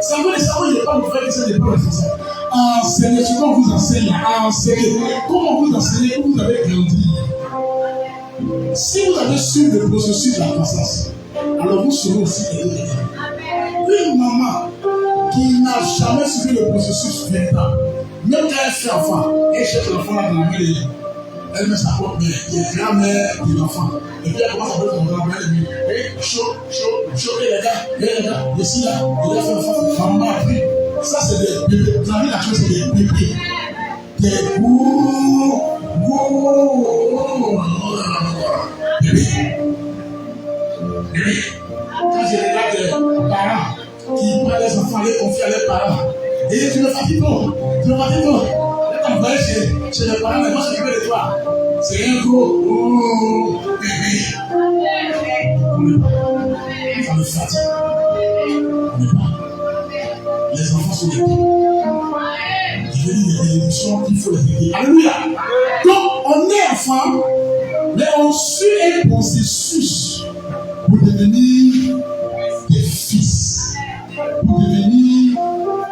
Ça veut dire qu'il n'est pas mauvais que ça n'est pas responsable. Enseignez, tu vas vous enseigner. Enseigner. Comment vous enseignez, comment vous avez grandi. Si vous avez su le processus de la croissance, alors vous serez aussi aidé. Une maman qui n'a jamais suivi le processus véritable, même quand elle fait enfant, elle cherche l'enfant là dans la main. Elle met sa propre mère, qui est grand-mère de l'enfant. Et puis elle commence à faire son grand-mère, elle dit, hé, chaud, les gars, ici là, il a fait l'enfant, maman a pris. Ça c'est des bébés, dans la vie la chose c'est des bébés. Des bébés. Quand je regarde les parents qui prennent les enfants, les confient à leurs parents, et tu me fatigues pas, quand vous allez chez les parents, les gens s'occupent de toi. C'est un gros bébé. On n'est pas. Ça me fatigue. On n'est pas. Les enfants sont des bébés. Il y a des bénédictions qu'il faut les aider. Alléluia. Donc, on est enfant, mais on suit un processus pour devenir des fils, pour devenir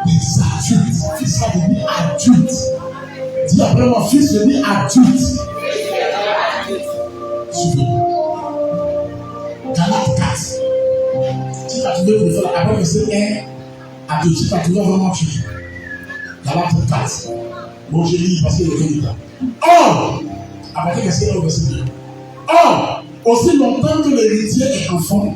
des adultes. Fils va devenir adulte. Dis après mon fils, je dis adulte. Suivez-moi. Galates 4. Si tu as trouvé pour faire après verset 1 à 2, si tu as trouvé vraiment tué. Galates 4. Bon, je lis parce que le temps est là. Or, après verset 1 au verset 2. Or, aussi longtemps que l'héritier est enfant,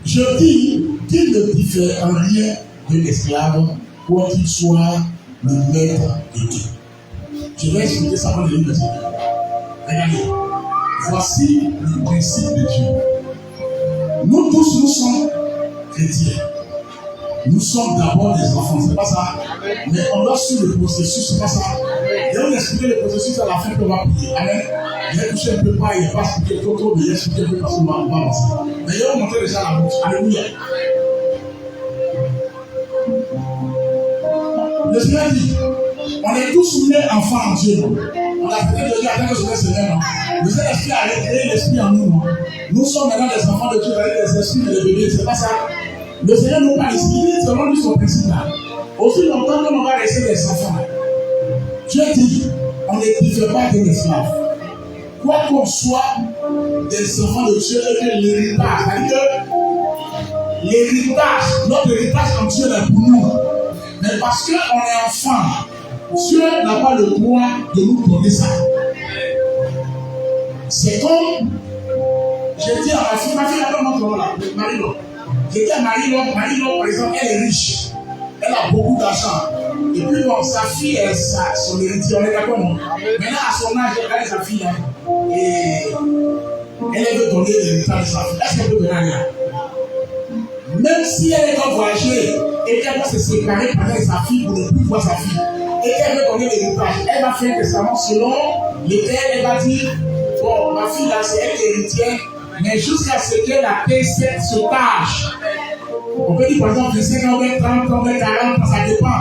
je dis qu'il ne diffère en rien de l'esclave, pour qu'il soit le maître de Dieu. Je vais expliquer ça dans le livre de Dieu. Regardez. Voici le principe de Dieu. Nous tous, nous sommes chrétiens. Nous sommes d'abord des enfants, c'est pas ça. Mais on doit suivre le processus, c'est pas ça. Et on explique le processus à la fin qu'on va prier. Amen. J'ai touché un peu pas, il n'y a pas expliqué trop, mais j'ai expliqué un peu parce qu'on va avancer. Mais il va montrer déjà la route. Alléluia. Le Seigneur dit, on est tous nés enfants en Dieu. On a fait le Dieu avec le Seigneur. Le Saint-Esprit a créé l'esprit en nous. Nous sommes maintenant des enfants de Dieu avec des esprits et des bébés. C'est pas ça. Le Seigneur nous parle ici. Il dit selon lui son principe là. Aussi longtemps qu'on va rester des enfants. Dieu dit, on ne diffère pas des esclaves. Quoi qu'on soit des enfants de Dieu et que l'héritage, c'est-à-dire que l'héritage, notre héritage en Dieu est pour nous. Mais parce qu'on est enfant, Dieu n'a pas le droit de nous donner ça. C'est comme, j'ai dit à ma fille a pas notre là, Marie-Laure. J'ai dit à Marie-Laure, par exemple, elle est riche. Elle a beaucoup d'argent. Et puis bon, sa fille, son héritier, on est d'accord, non? Maintenant, à son âge, elle est sa fille. Et elle veut donner l'héritage de sa fille. Est-ce qu'elle peut donner rien? Même si elle est en voyager et qu'elle va se séparer par sa fille pour ne plus voir sa fille, et qu'elle veut donner l'héritage, elle va faire un testament selon lequel elle va dire, bon, ma fille là, c'est elle qui est héritière, mais jusqu'à ce qu'elle atteigne ce âge. On peut dire par exemple 25 ans, 30 ans, 40 ans, ça dépend.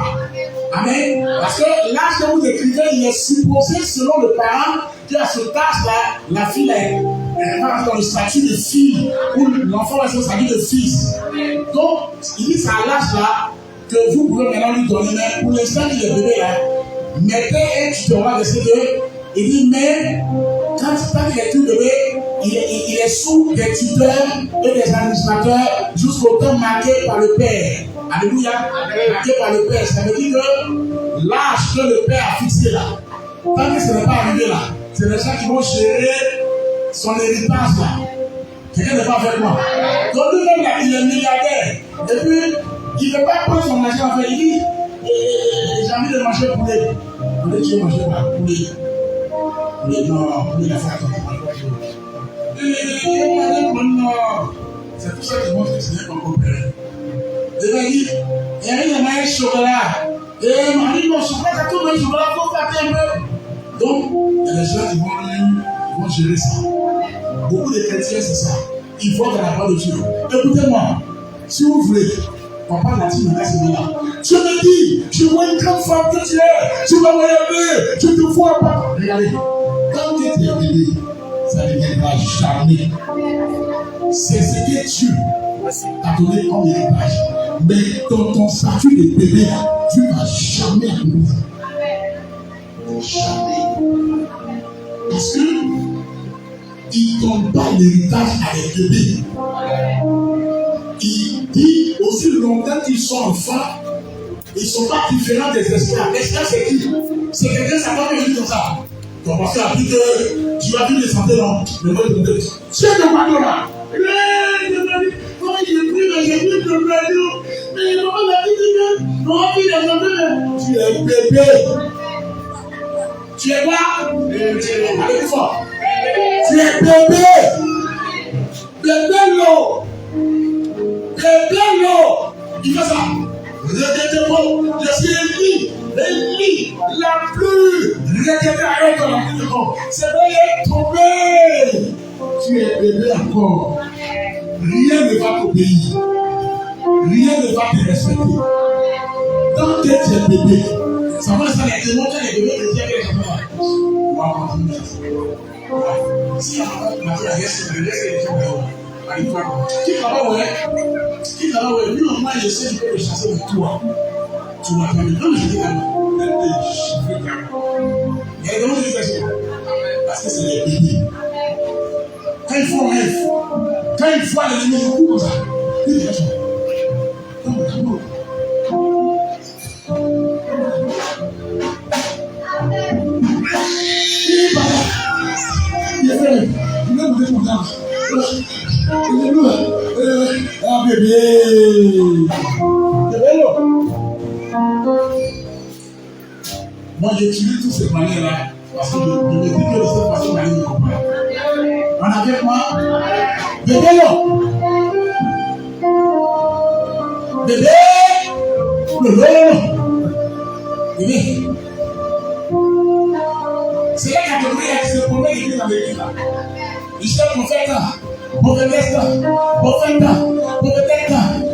Amen. Parce que l'âge que vous écrivez, il est supposé selon le parent qu'à ce âge-là, la fille elle va dans le statut de fille, ou l'enfant va dans le statut de fils. Donc, il dit c'est à l'âge-là que vous pouvez maintenant lui donner, mais pour l'instant qu'il est bébé là, mettez un tutorat de ces deux. Il dit, mais quand il est tout bébé, il est sous des tuteurs et des administrateurs jusqu'au temps marqué par le Père. Alléluia. Marqué par le Père. Ça veut dire que l'âge que le père a fixé là, tant que ce n'est pas arrivé là, c'est les gens qui vont gérer son héritage là. Quelqu'un n'est pas avec moi. Donc lui-même là, il est milliardaire. Et puis, il ne veut pas prendre son argent avec lui. J'ai envie de manger poulet. Poulet, tu veux manger quoi? Poulet. Poulet, non, poulet, la fête, on ne mange pas poulet. C'est tout ça qui montre que ce n'est pas compris. Et bien, il y a un chocolat. Et Marie, mon chocolat, c'est tout le chocolat, il faut faire un peu. Donc, il y a des gens qui vont gérer ça. Beaucoup de chrétiens, c'est ça. Ils voient dans la parole de Dieu. Écoutez-moi, si vous voulez, papa l'a dit, mais là, c'est là. Je me dis, je vois une grande femme que tu es, tu vas regarder, je te vois pas. Regardez, quand tu es bébé, ça ne deviendra jamais. C'est ce que Dieu t'a donné comme héritage. Mais dans ton statut de bébé, tu ne vas jamais accomplir. Jamais. Parce que il ne donne pas l'héritage à les bébés. Il dit aussi longtemps qu'ils sont enfants, ils ne sont pas différents des esclaves. L'esclave, c'est qui? C'est quelqu'un, ça va venir comme ça. Ton pasteur a dit que tu vas vivre les santé dans le monde de Dieu. C'est le bateau là. Comment il est pris, mais j'ai pris le bateau. Mais comment il a dit que on va vivre les santé? Tu es bébé. Tu es quoi? Allez plus fort. Tu es bébé. Bébé l'eau. Bébé l'eau. Il fait ça. Je suis l'ennemi la plus regardée avec ton enfant. C'est vrai, tombé. Tu es bébé encore. Rien ne va t'obéir. Rien ne va te respecter. Tant que tu es bébé, ça va ça les démons quand les bébés te disent avec les enfants. On va continuer ça. Si on va faire la laisse les gens. Qui travaille, ouais. Qui travaille, ouais. Lui, normalement, il essaie de le chasser de toi. Tu m'as pas dit, non, mais je dis quand même. Il y a des gens qui disent ça. Parce que c'est les bébés. Quand ils font un rêve, quand ils voient les lumières, ils comme ça. Ils disent ça. Non, mais non. Il est fait. Il est fait. Ah bébé. Moi j'utilise tous ces manières-là parce que je me dis que de cette façon, on a une comprendre. On a avec moi. Bébé là. Bébé. Bébé. C'est la catégorie qui se promet l'église dans l'église là. Il cherche prophète, prophétesse, prophétesse,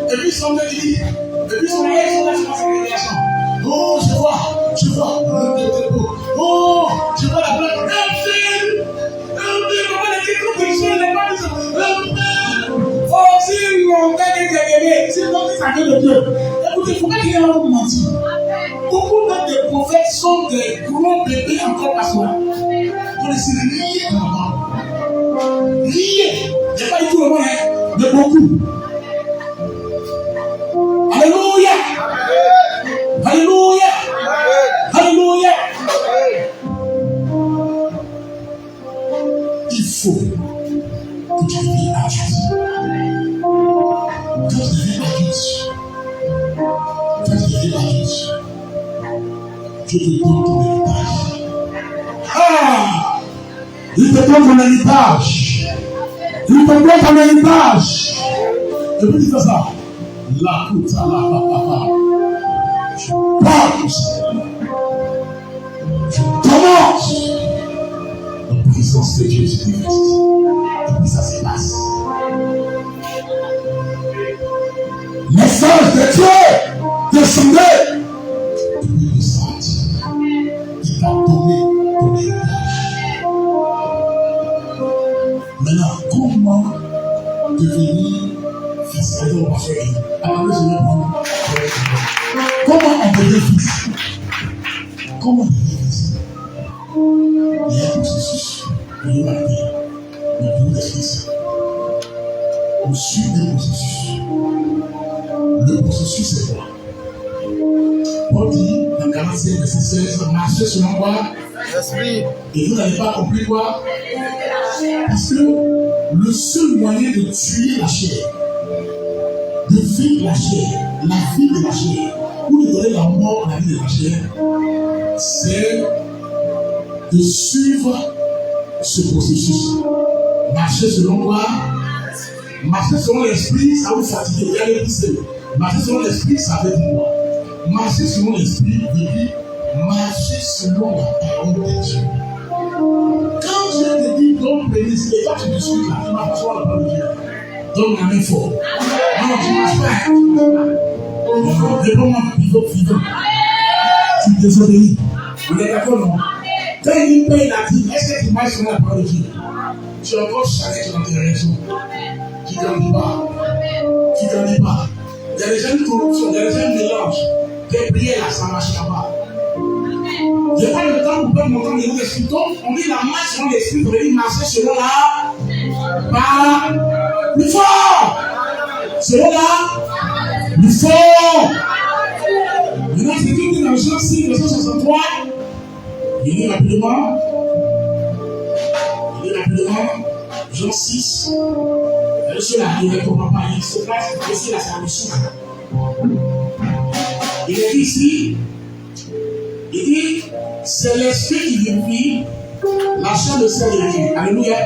et puis son église, et puis son église, son église. Oh, je vois, oh, je vois la blague. Comment les titres de Dieu n'est pas dit oh, si longtemps que tu es bébé, si longtemps que ça vient de Dieu. Écoutez, il ne faut pas qu'il y ait un mentir. Beaucoup de prophètes sont des gros bébés encore pas cela. Pour les liés dans la mort. Liés. Il n'y a pas du tout le monde, mais beaucoup. Alléluia. Alléluia. Alléluia. Il faut que tu deviennes adulte. Quand tu deviens adulte, je te donne ton héritage. Ah! Il te donne ton héritage. Il te donne ton héritage. Et puis il fait ça. La puta la papa. Je parle. Je commence. La puissance de Dieu se manifeste. Et puis ça se passe. Message de Dieu descendait. Depuis le saint, il t'a donné ton héritage. Maintenant, comment devenir fils de pasteur? Comment on devient fils? Comment devenir fils? Il y a un processus de l'humanité, de tout l'esprit. On suit un processus. Le processus, c'est quoi? Paul dit dans Galates 45, verset 16. Marchez selon quoi? L'esprit. Et vous n'avez pas compris quoi? Parce que le seul moyen de tuer la chair, de vivre la chair, la vie de la chair, ou de donner la mort à la vie de la chair, c'est de suivre ce processus. Marcher selon quoi? Marcher selon l'esprit, ça vous fatigue. Il y a les pistes. Marcher selon l'esprit, ça veut dire quoi? Marcher selon l'esprit veut dire marcher selon la parole de Dieu. Quand Dieu te dit donc bénisse, et toi tu te suis là, tu marches sur la parole de Dieu. Donne la main fort. Non, tu ne marches pas. Réponds-moi, vivant. Tu désobéis. On est d'accord, non? Quand il paye la dîme, est-ce que tu marches sur la parole de Dieu? Tu es encore chargé dans tes raisons. Tu ne grandis pas. Tu ne grandis pas. Il y a déjà une corruption, il y a déjà un mélange. Tes prières là, ça ne marchera pas. Je n'ai pas le temps pour perdre mon temps de nous expliquer. On dit la marche selon l'esprit, vous devez marcher selon la parole. Plus fort! Selon la plus fort! Maintenant, c'est qui dit dans Jean 6, verset 63. Il dit rapidement. Jean 6. Ceux-là, il ne comprend pas. Il se passe ici, là, c'est la mission. Il est dit ici. Il dit, c'est l'esprit qui vivifie, la chair ne sert de rien. Alléluia.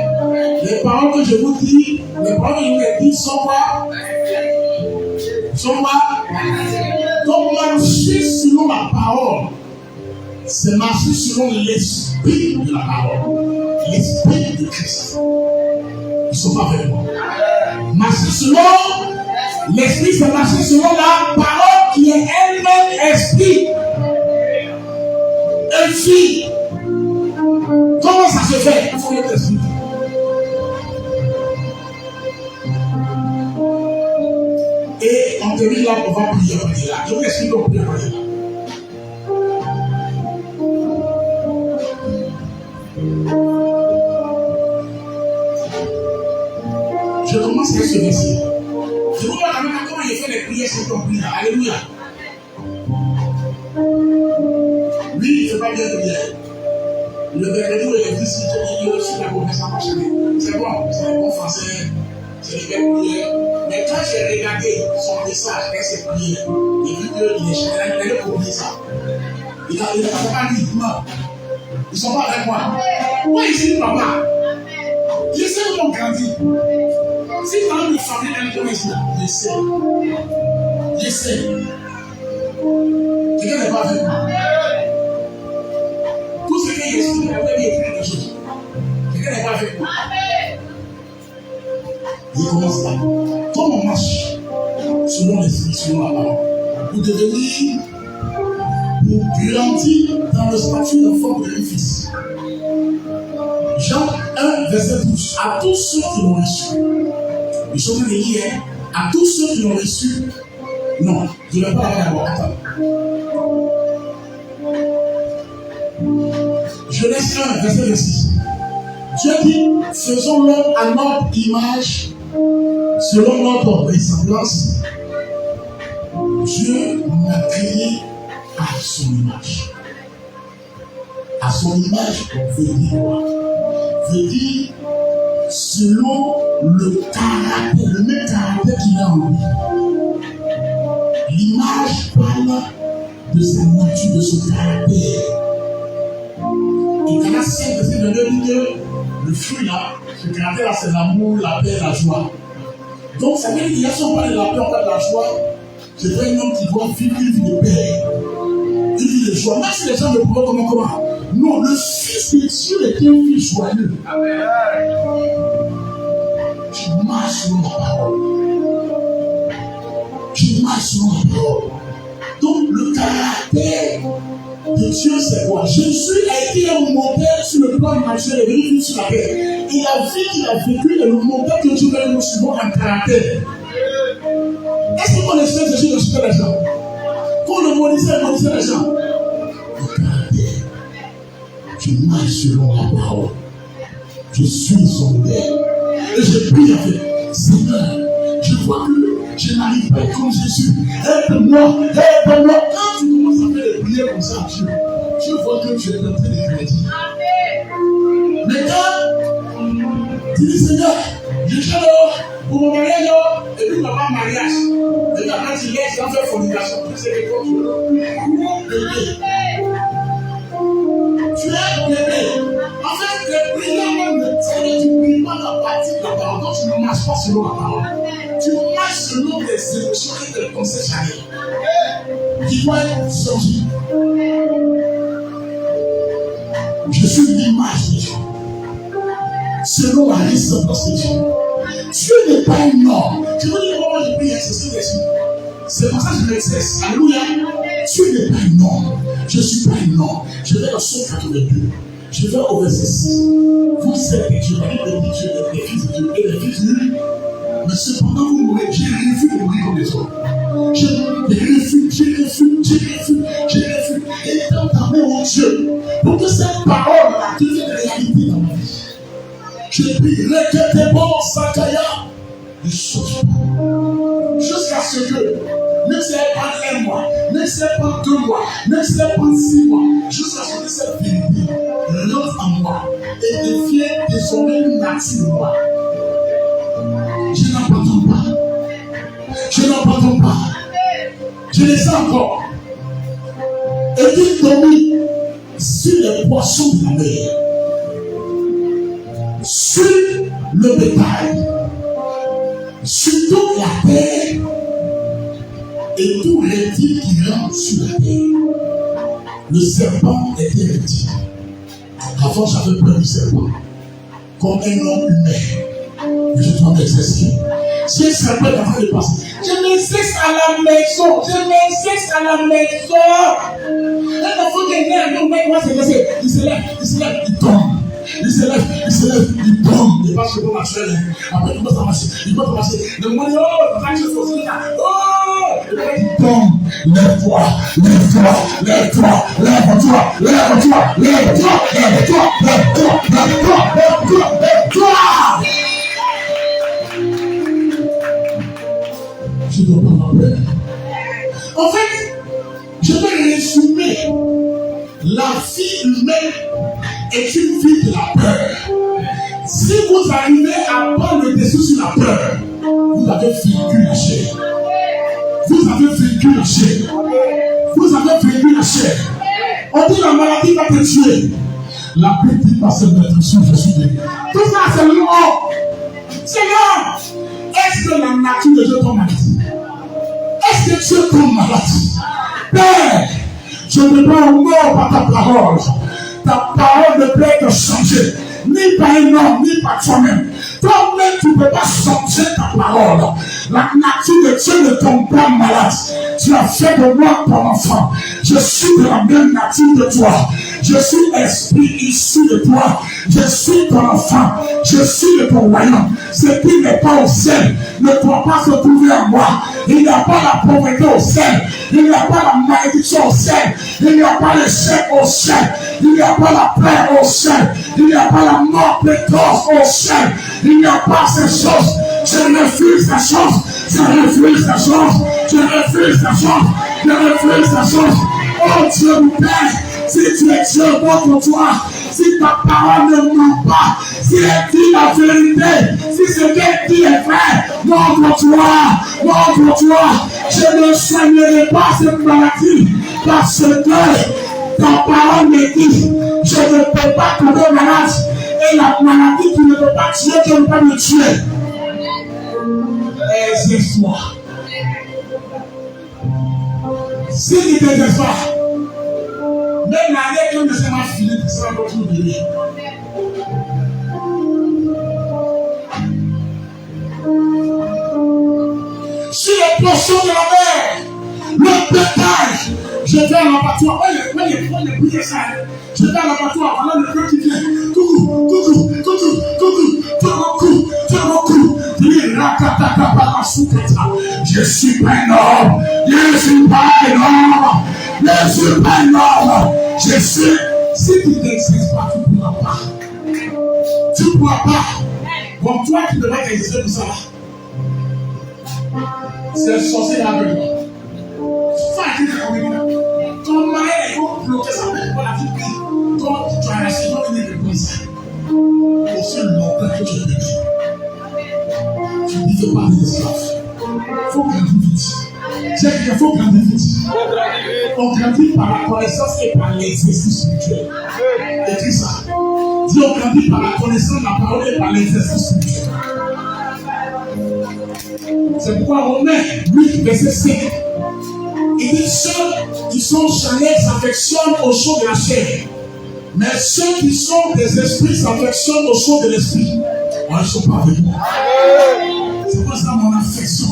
Les paroles que je vous dis, les paroles que je vous ai dites sont quoi? Sont quoi? Donc marcher selon la parole, c'est marcher selon l'esprit de la parole. L'esprit de Christ. Ils ne sont pas avec moi. Marcher selon l'esprit, c'est marcher selon la parole qui est elle-même esprit. Un fille. Comment ça se fait? Il faut être esprit. Et on termine là, on va prier à partir là. Je vous explique comment prier à partir là. Je commence avec ce verset. Je vous montre quand même comment il fait les prières sur ton prière. Alléluia. Lui, il ne fait pas bien de prière. Le mercredi où il est ici, il est aussi la promesse à marcher. C'est bon, c'est un bon français, c'est les belles prières. Mais quand j'ai regardé son message avec ses prières, j'ai vu qu'il est cher, il a oublié ça. Il n'a pas dit, non. Ils ne sont pas avec moi. Moi, ici, papa, je sais où on grandit. Si tu as une famille dans le commerce, je sais. Je sais. Quelqu'un n'est pas avec moi. Tout ce qui est ici, il a fait quelque chose. Quelqu'un n'est pas avec moi. Je commence là. Comme on marche selon l'esprit, selon la parole, pour devenir, pour grandir dans le statut d'enfant de fils. Jean 1, verset 12. À tous ceux qui l'ont reçu. Ils sont venus hier. À tous ceux qui l'ont reçu. Non, je ne vais pas aller d'abord. Attends. Genèse 1, verset 26. Dieu dit, faisons l'homme à notre image, selon notre ressemblance. Dieu m'a créé à son image. À son image veut dire quoi? Veut dire selon le caractère, le même caractère qu'il a en lui. L'image parle de sa nature, de son caractère. Et quand la scène de dire que le fruit là, ce caractère là, c'est l'amour, la paix, la joie. Donc ça veut dire qu'il y a son pas de la paix, en fait, de la joie. C'est pas un homme qui doit vivre une vie de paix, une vie de joie. Même si les gens ne pourraient comment? Non, le Fils de Dieu était un fils joyeux. Amen. Tu marches selon la parole. Tu marches selon la parole. Donc le caractère de Dieu, c'est quoi? Jésus a été un modèle sur le plan naturel et venu sur la terre. Et la vie qu'il a vécue est le modèle que Dieu veut nous suivre en caractère. Est-ce que mon espèce de Dieu ne suit les gens? Quand le maudissait les gens. Le caractère. Je marche selon la parole. Je suis son modèle. Et je prie avec Seigneur. Je vois que je n'arrive pas comme Jésus. Aide-moi, aide-moi. Quand tu commences à faire les prières comme ça à Dieu, Dieu voit que tu es en train de grandir. Mais quand tu dis Seigneur, je suis là pour mon mariage, et puis il n'y a pas de mariage. Et puis après tu laisses, tu vas faire fornication. C'est les gros Dieu. Tu es un bébé. En fait, le prière même, c'est que tu ne pries pas la partie de la parole. Donc tu ne marches pas selon la parole. Tu marches selon des émotions et des conseils charnels qui doivent être sortis. Je suis l'image de Dieu. Selon la ressemblance de Dieu. Dieu n'est pas un homme. Je vous dis comment je prie, c'est pour ça que je l'exerce. Alléluia. Dieu n'est pas un homme. Je ne suis pas un homme. Je vais au Psaume 82. Je vais au verset 6. Vous savez que Dieu est Dieu, les fils de Dieu et les fils de Dieu. Mais cependant, vous mourrez. J'ai refusé de mourir comme les autres. J'ai refusé. Et dans ta main, mon Dieu, pour que cette parole-là devienne réalité dans ma vie. Je prie, requête bon, Sakaya. Ne saute pas. Jusqu'à ce que, même si elle prend un mois, même si elle prend 2 mois, même si elle prend 6 mois, jusqu'à ce que cette vérité rentre en moi et devienne désormais une nature en moi. Je n'abandonne pas. Je n'abandonne pas. Je les sens encore. Et il domine sur les poissons de la mer, sur le bétail, sur toute la terre et tous les reptiles qui rentrent sur la terre. Le serpent était reptile. Avant, j'avais peur du serpent. Comme un homme humain. Je dois m'exercer. Si un serpent est en train de passer, je m'exerce à la maison. Je m'exerce à la maison. Un enfant qui est né à nous, il se lève, il tombe. Il se lève, il tombe. Il passe sur le naturel. Après, il commence à marcher. Il commence à marcher. Le monde dit, oh, quand je fais ça, oh, il tombe. Lève-toi. Je dois pas avoir peur. En fait, je vais résumer. La vie humaine est une vie de la peur. Si vous arrivez à prendre le dessus sur la peur, vous avez vaincu la chair. Vous avez vaincu la chair. Vous avez vaincu la chair. On dit la maladie va te tuer. La paix dit pas se mettre sur Jésus. Tout ça, c'est l'homme. C'est l'homme. Est-ce que la nature de Dieu tombe maladie? Est-ce que Dieu tombe maladie? Père, je ne veux pas mort par ta parole. Ta parole ne peut être changée. Ni par un homme, ni par toi-même. Toi-même, tu ne peux pas changer ta parole. La nature de Dieu ne tombe pas malade. Tu as fait de moi ton enfant. Je suis de la même nature de toi. Je suis esprit issu de toi. Je suis ton enfant. Je suis de ton royaume. Ce qui n'est pas au ciel ne doit pas se trouver en moi. Il n'y a pas la pauvreté au ciel. Il n'y a pas la malédiction au ciel. Il n'y a pas l'échec au ciel. Il n'y a pas la peur au ciel. Il n'y a pas la mort précoce au ciel. Il n'y a pas ces choses. Je refuse ces choses. Je refuse ces choses. Je refuse ces choses. Je refuse ces choses. Oh Dieu mon Père, si tu es Dieu contre toi, si ta parole ne ment pas, si elle dit la vérité, si ce qu'elle dit est vrai, contre toi, je ne soignerai pas cette maladie, parce que ta parole me dit, je ne peux pas tomber malade, et la maladie qui ne peut pas tuer, qui ne peut pas me tuer. Exerce-moi. Si tu ne t'exerces pas, même l'année que ne sera pas finie, tu seras votre oublié. Sur les poissons de la mer, le bétail, je vais à l'abattoir. Quand il prier ça, je vais à l'abattoir. Voilà le peuple qui vient. Coucou. Je suis pas un homme. Je suis pas un homme. Je suis. Si tu n'exerces pas, tu ne pourras pas. Tu ne pourras pas. Comme toi qui devrais exercer tout ça. C'est un sorcier avec moi. Ton mari est bloqué, ça fait pas la vie que quand tu as reçu, tu venir de ça. Aussi longtemps que tu es béni. Tu ne fais pas des esclaves. Il faut grandir vite. C'est qu'il faut grandir vite. On grandit par la connaissance et par l'exercice spirituel. Écris ça. Dis on grandit par la connaissance de la parole et par l'exercice spirituel. C'est pourquoi Romains 8, verset 5. Il dit ceux qui sont charnels s'affectionnent aux choses de la chair. Mais ceux qui sont des esprits s'affectionnent aux choses de l'esprit. Ils ne sont pas avec moi. C'est pour ça mon affection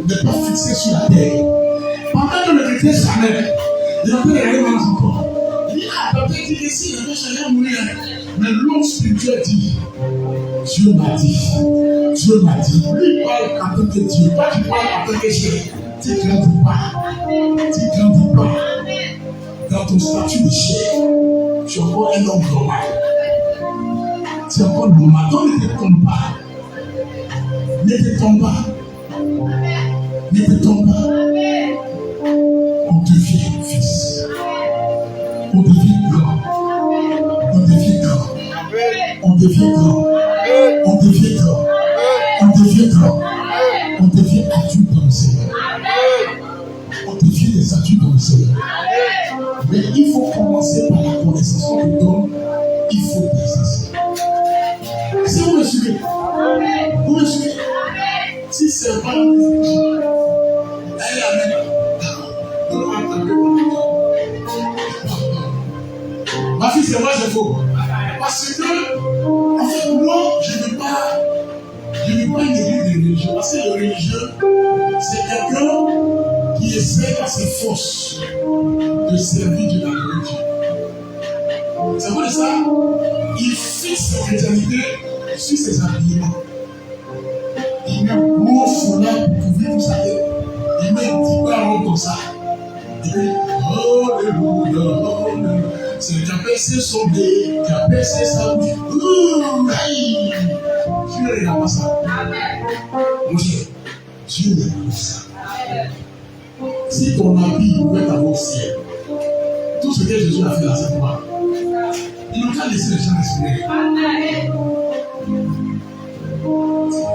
n'est pas fixée sur la terre. Pendant que le chrétien charnel, il a fait les rêves encore. Il dit, ah, peut-être qu'il ici, il avait charnel mourir. Mais l'homme spirituel dit, Dieu m'a dit. Lui parle en tant que Dieu, toi tu parles en tant que chef. Tu ne grandis pas. Dans ton statut de chef, tu es encore un homme normal. Tu es encore normal. Donc ne te trompe pas. Ne te trompe pas. On devient fils. On devient grand. On devient grand. On devient adulte dans le Seigneur. On devient des adultes dans le Seigneur. Mais il faut commencer par la connaissance. Quand on donne, il faut l'exercer. Si vous me suivez, si c'est pas elle amène. Ma fille, c'est moi, je faux. Parce que, en fait, moi, je ne veux pas une église de religieux. Parce que le religieux, c'est quelqu'un qui essaie à ses forces de servir Dieu dans le religieux. C'est vrai ça? Il fixe sa chrétienté sur ses habillements. Il met un gros foulard pour couvrir tout sa tête. Il met un petit peu à rond comme ça. Il dit, Alléluia. C'est qui a percé son nez, qui a percé sa bouche. Dieu ne regarde pas ça. Mon cher, Dieu ne regarde pas ça. Si ton habit pouvait avoir au ciel, tout ce que Jésus a fait là, c'est quoi? Il n'a pas laissé les gens respirer.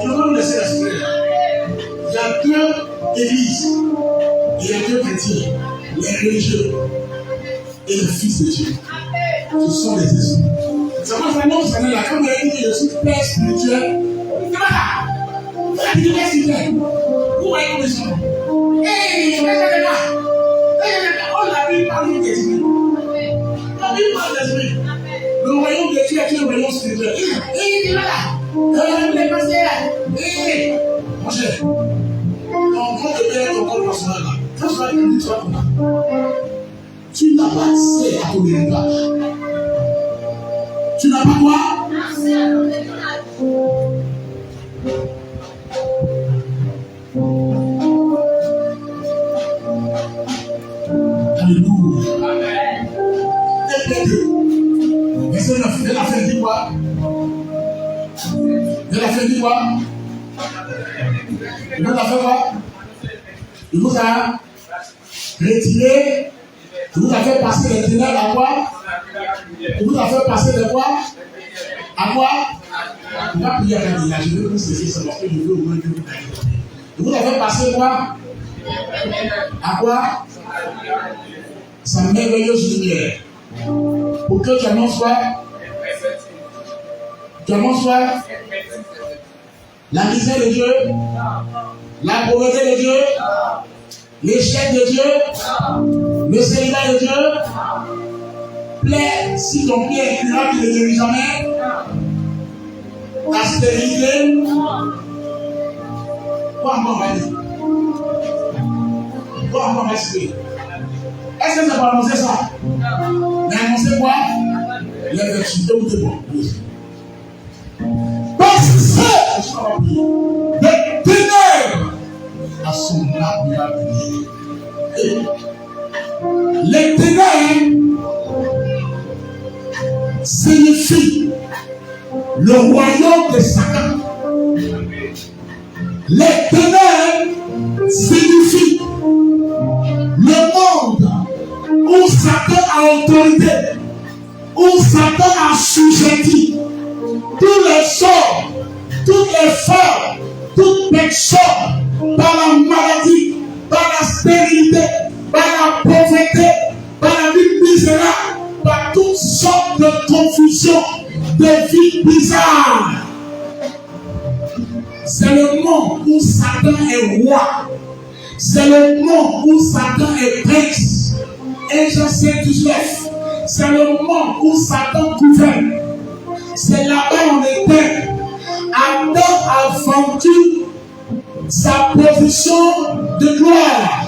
Il n'a pas laissé respirer. Il y a deux églises. Il y a deux chrétiens. Les religieux et les fils de Dieu. Ce sont les esprits. C'est moi vraiment, vous savez, là, quand vous avez dit que je suis père spirituel, c'est pas ça. Vous avez dit père spirituel. Vous voyez comme ils sont. Hey, je ne sais pas. Oh, la Bible parle des esprits. La Bible parle des esprits. Le royaume de Dieu est un royaume spirituel. Hey, il est là. Vous les passez là. Hey, mon cher. Ton compte de bien, ton compte personnel là. Quand tu vas dire, tu vas comme ça. Tu n'as pas accès à ton héritage. Tu n'as pas quoi? Accès à ton héritage. Alléluia. Amen. Verset 9. Elle a fait dit quoi? Elle a fait quoi? Il vous a fait quoi? Il vous a retiré. Il vous a fait passer les ténèbres à quoi? Il vous a fait passer de quoi? À quoi? On va prier avec lui. Je vais vous cesser ça parce que je veux au moins que vous ayez. Il vous a fait passer quoi? À quoi? Sa merveilleuse lumière. Pour que tu annonces quoi? Tu annonces quoi? La misère de Dieu? La pauvreté de Dieu? L'échec de Dieu? Le célibat de Dieu? Plaît, si ton pied est incurable, tu ne guéris jamais. La stérilité. Quoi encore on va dire? Quoi encore on va expliquer? Est-ce que ça va annoncer ça? Mais annoncer quoi? Les vertus de ou de bon. Parce que les ténèbres à son admirable lumière. Les ténèbres signifie le royaume de Satan. Les ténèbres signifie le monde autorité, où Satan a assujetti tous les hommes, toutes les femmes, toute personne, par la maladie, par la stérilité, par la pauvreté, par la vie misérable, par toutes sortes de confusions, de vie bizarres. C'est le monde où Satan est roi. C'est le monde où Satan est prince. Et je sais 19. C'est le monde où Satan gouverne. C'est là-bas on était. Adam a vendu sa position de gloire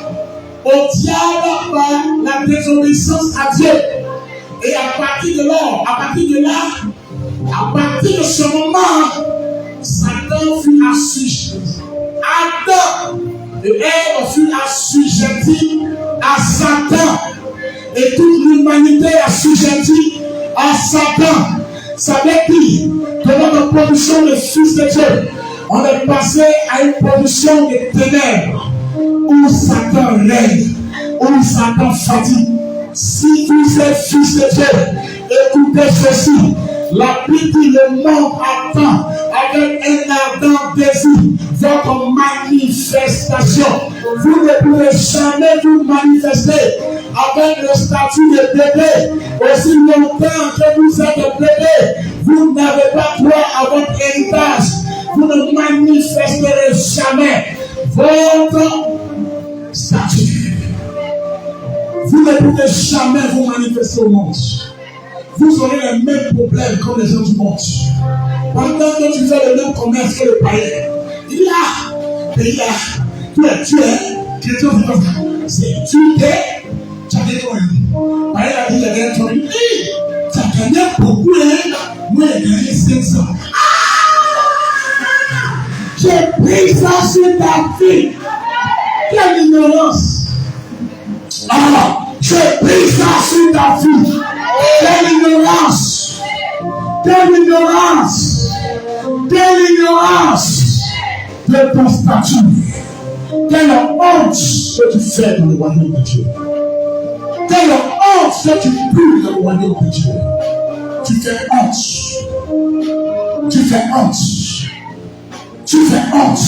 au diable par la désobéissance à Dieu. Et à partir de ce moment, Satan fut assujetti. Adam et Ève fut assujetti à Satan. Et toute l'humanité assujettie à Satan. Ça veut dire que dans notre position de fils de Dieu, on est passé à une position de ténèbres où Satan règne, où Satan fatigue. Si vous êtes fils de Dieu, écoutez ceci. La Bible dit le monde attend avec un ardent désir votre manifestation. Vous ne pouvez jamais vous manifester avec le statut de bébé. Aussi longtemps que vous êtes bébé, vous n'avez pas droit à votre héritage. Vous ne manifesterez jamais votre statut. Vous ne pouvez jamais vous manifester au monde. Vous aurez les mêmes problèmes comme les gens du monde. Pendant que tu fais le même commerce que le païen, il dit tu es chrétien, c'est tu es, tu as gagné combien? Païen a dit, il a gagné 3 000. Tu as gagné beaucoup, moi j'ai gagné 500. J'ai pris ça sur ta fille. Quelle ignorance! J'ai pris ça sur ta fille. Quelle ignorance! Quelle ignorance! Quelle ignorance de ton statut! Quelle honte que tu fais dans le royaume de Dieu! Quelle honte que tu pues dans le royaume de Dieu! Tu fais honte! Tu fais honte! Tu fais honte!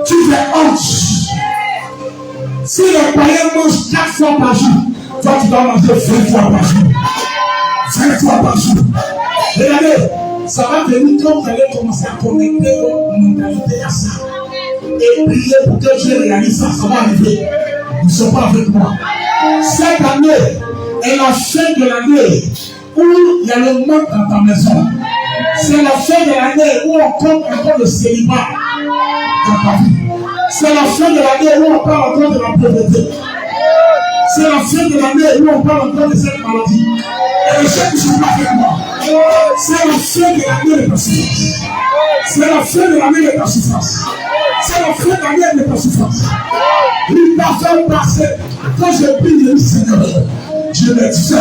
Tu fais honte! Si les païens mangent 4 fois par jour, toi tu dois manger 20 fois par jour. 20 fois par jour. Regardez, ça va venir quand vous allez commencer à connecter votre mentalité à ça. Et prier pour que Dieu réalise ça, ça va arriver. Ils ne sont pas avec moi. Cette année est la fin de l'année où il y a le manque dans ta maison. C'est la fin de l'année où on compte encore le célibat dans ta vie. C'est la fin de l'année où on parle encore de la pauvreté. C'est la fin de l'année où on parle encore de cette maladie. Et les gens ne sont pas avec moi. C'est la fin de l'année de ta souffrance. C'est la fin de l'année de ta souffrance. C'est la fin de l'année de ta souffrance. Il m'a fait passer. Quand je prie le Seigneur, je me dis,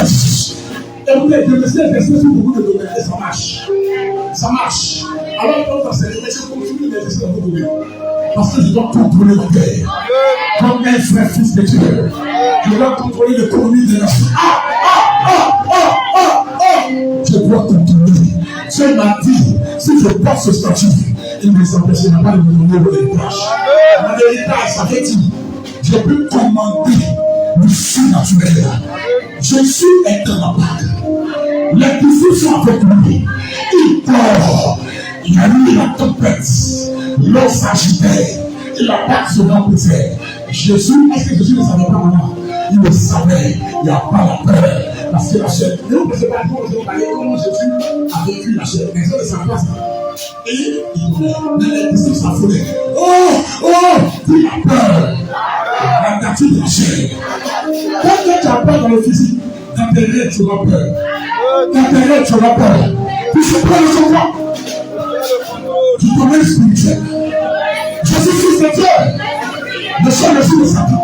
écoutez, je me suis investi sur beaucoup de domaines et ça marche. Ça marche. Alors, quand ça s'est fait, je continue d'investir dans vos domaines. Parce que je dois contrôler mon cœur. Comme un frère fils de Dieu. Je dois contrôler l'économie de la vie. Je dois contrôler. Dieu m'a dit, si je porte ce statut, il ne m'empêchera pas de me donner mon héritage. Mon héritage, ça veut dire, je peux commander le surnaturel. Jésus est dans la barque. Les disciples sont avec lui. Il dort. Il a mis la tempête. L'eau s'agitait. Et la barque se remplissait. Jésus, est-ce que Jésus ne savait pas maintenant? Il le savait. Il n'y a pas la peur. Parce que la chair. Et vous ne pouvez pas comment Jésus a vécu la chair. Mais ça ne savait pas ça. Et il donnait. Mais les disciples s'affolaient. Dis la peur. La nature de la chair. Quand tu as peur dans le physique, dans tes rêves, tu auras peur. Dans tes rêves, tu auras peur. Tu sais pas le savoir. Tu connais spirituel. Je suis fils de Dieu. Je suis le fils de Satan.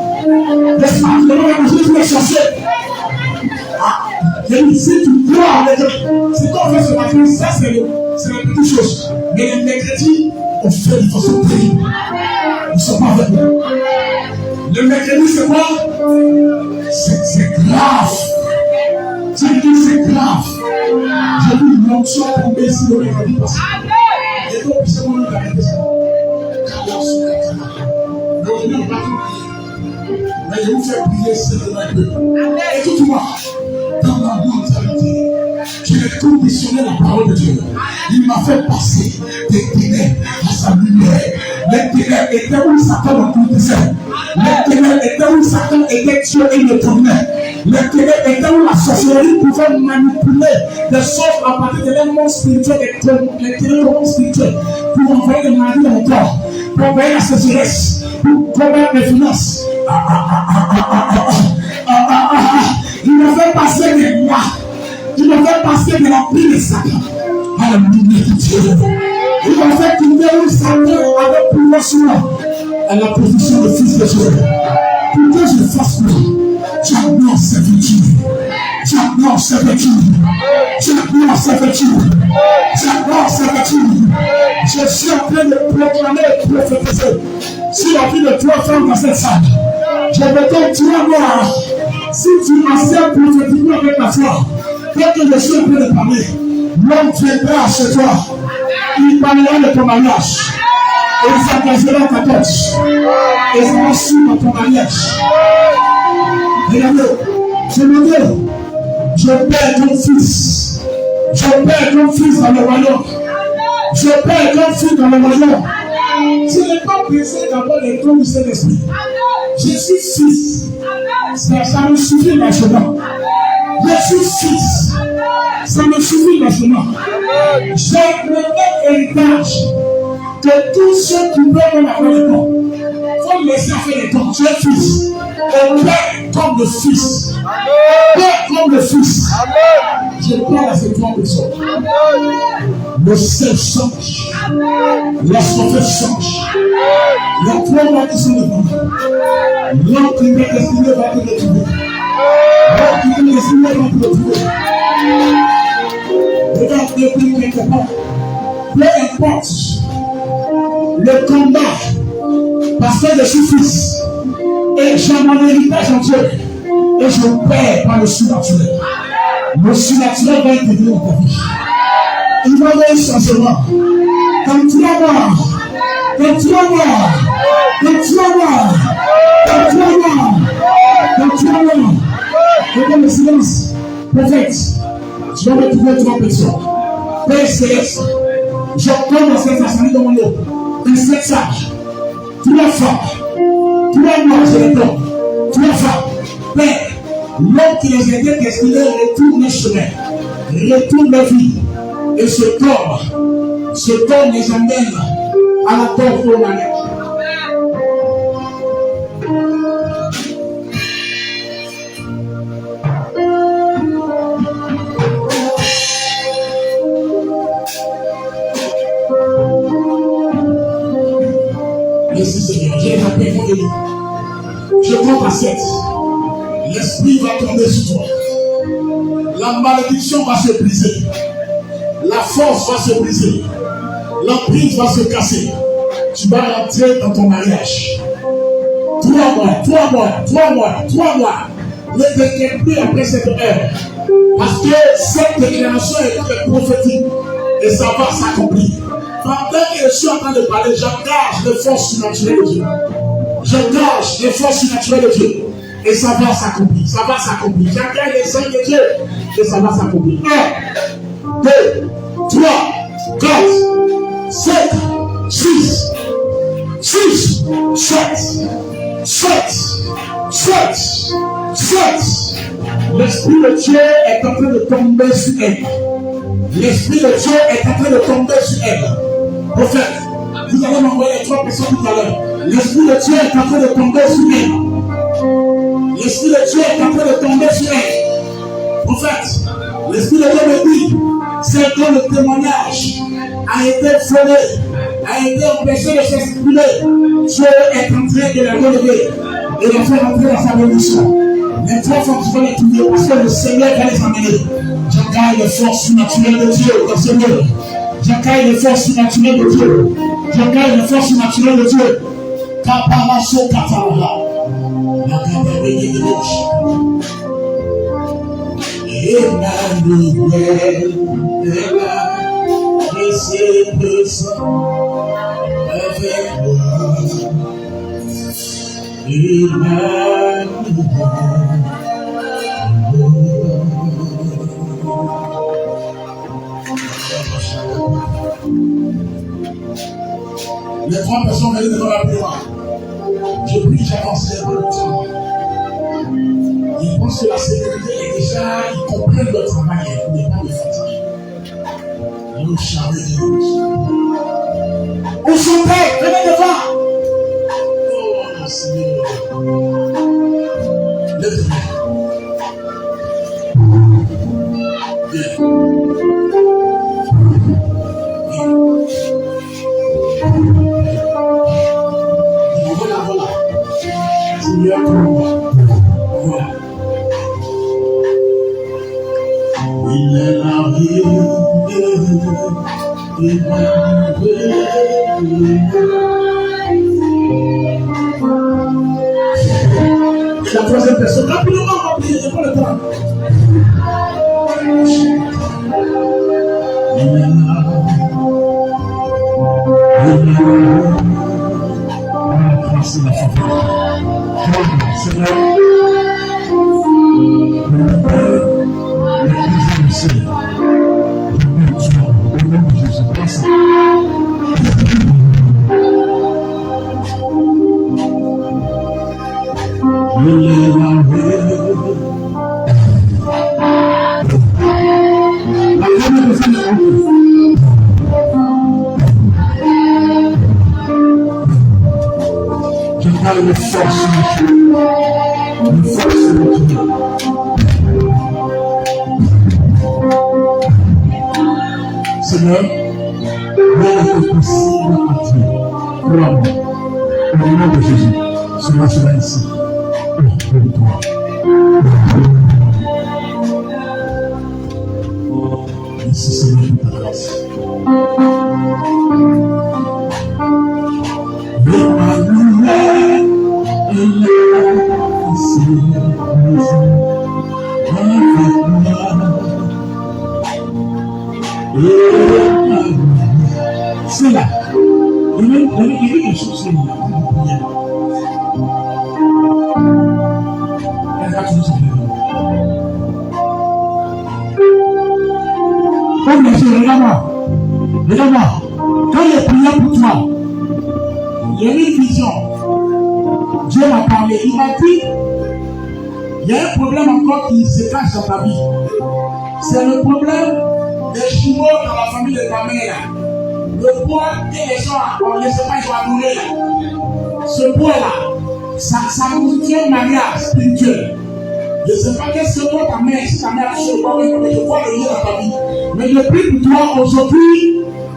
N'est-ce pas? Le nom de Jésus est cherché. Si tu crois en Dieu, c'est qu'on fait ce matin, ça c'est la petite chose. Mais les mercredis, on fait de façon terrible. Ils ne sont pas avec nous. Le mercredi, c'est quoi? C'est grave. onction tombée sur le vie passé. Et donc, c'est mon nom d'arrêter ça. Mais aujourd'hui, on va tout prier. Mais je vous fais prier seulement un peu. Écoute-moi. Dans ma mentalité, je l'ai conditionné la parole de Dieu. Il m'a fait passer des ténèbres à sa lumière. Les ténèbres étaient où Satan l'occultait. Les ténèbres étaient où Satan était tué et le tournait. Les ténèbres étaient où la sorcellerie pouvait manipuler des choses à partir de l'élément spirituel, les ténèbres spirituels, pour envoyer des maladies dans le corps, pour envoyer la sécheresse, pour combattre les finances. Il me fait passer des mois. Il me fait passer de l'empire de Satan. Alléluia, Dieu. Il m'a fait quitter où Satan avait pouvoir sur moi. À la position de fils de Dieu. Pour que je fasse quoi? J'adore ses vertus. J'adore ses vertus. J'adore ses vertus. J'adore ses vertus. Je suis en train de proclamer et prophétiser sur la vie de 3 femmes dans cette salle. Je veux dire, tu vas voir. Si tu acceptes prophétiquement avec ta foi, dès que je suis en train de parler, l'homme viendra chez toi. Il parlera de ton mariage. Et il s'engagera ta tête. Et ça va suivre ton mariage. Regardez, je me dis, je perds ton fils. Je perds ton fils dans le royaume. Je perds ton fils dans le royaume. Je n'ai pas pensé d'avoir les dons du Saint-Esprit. Je suis fils. Ça me suffit largement. Je suis fils. Ça me suffit largement. J'ai le même héritage que tous ceux qui veulent avoir les dons. Il faut me laisser faire les dons. Je suis fils. Et père comme le fils. Père comme le fils. Je parle à ces 3 personnes. Le ciel change. La santé change. Il y a 3 mois qui sont devant nous. L'homme qui est destiné va te retrouver. L'homme qui est destiné va te retrouver. Regarde depuis quelque part. Peu importe le combat, parce que je suis fils et j'ai mon héritage en Dieu et je perds par le surnaturel. Le surnaturel va intervenir dans ta vie. Il va y avoir un changement. Quand tu vas voir, quand tu vas voir, quand tu vas voir, quand tu vas voir, quand tu vas voir, regarde le silence, prophète, je vais retrouver 3 personnes. Père céleste, je commence cette assemblée dans mon eau, dans cette salle, 3 femmes, 3 mois, je les donne, 3 femmes, Père, l'homme qui les était destiné retourne le chemin, retourne leur vie. Et ce corps les amène à la porte de la mer. Merci Seigneur, j'ai la paix pour lui. Je prends ta tête. L'esprit va tomber sur toi. La malédiction va se briser. La force va se briser. L'emprise va se casser. Tu vas rentrer dans ton mariage. 3 mois. Ne t'inquiète plus après cette heure. Parce que cette déclaration est prophétique. Et ça va s'accomplir. Pendant que je suis en train de parler, j'engage les forces surnaturelles de Dieu. J'engage les forces surnaturelles de Dieu. Et ça va s'accomplir. Ça va s'accomplir. J'engage les anges de Dieu. Et ça va s'accomplir. 1, 2, 3, 4, 5, 6, 7. L'Esprit de Dieu est en train de tomber sur elle. L'Esprit de Dieu est en train de tomber sur elle. Prophète, vous allez m'envoyer les 3 personnes tout à l'heure. L'Esprit de Dieu est en train de tomber sur elle. L'Esprit de Dieu est en train de tomber sur elle. Prophète, l'Esprit de Dieu me dit, c'est que le témoignage a été volé, a été empêché de s'exprimer. Dieu est en train de la relever et de faire entrer dans sa bénédiction. Les 3 femmes qui vont les trouver parce que le Seigneur va les emmener. J'accueille les forces surnaturelles de Dieu dans ce lieu. J'accueille les forces surnaturelles de Dieu. J'accueille les forces surnaturelles de Dieu. Kapalaso Katala. La Kababé de Gauche. Emmanuel. c'est présent avec moi. Emmanuel. Les 3 personnes venaient devant la prière. Je prie, j'avance les le travail. Ils pensent que la sécurité est déjà, ils comprennent le travail, il n'est pas de fatigue. Le charme de Dieu. Où sont prêts? Venez devant. Oh, Seigneur. Lève-toi. Viens. Voilà. Seigneur, voilà. Il est l'arrivée. La troisième personne, rapidement, on va prier, j'ai pas le temps. Il est là. Merci la faveur. Seigneur, le Père, le Seigneur. Au nom de Jésus, merci. Je parle de force, une force de Dieu. Seigneur, rien n'est possible à Dieu. Crois-moi, au nom de Jésus, cela sera ici. Oh, toi. Merci Seigneur pour ta grâce. C'est là. Il y a quelque chose qui est là. Oh monsieur, regarde-moi. Quand il est prié pour toi, il y a une vision. Dieu m'a parlé. Il m'a dit, il y a un problème encore qui se cache dans ta vie. C'est le problème des jumeaux dans la famille de ta mère. Le poids que les gens, on ne sait pas, ils vont annuler. Ce poids-là, ça nous tient un mariage spirituel. Je ne sais pas qu'est-ce que toi, ta mère, si ta mère a fait le poids, mais je vois le lien dans ta vie. Mais je prie pour toi aujourd'hui,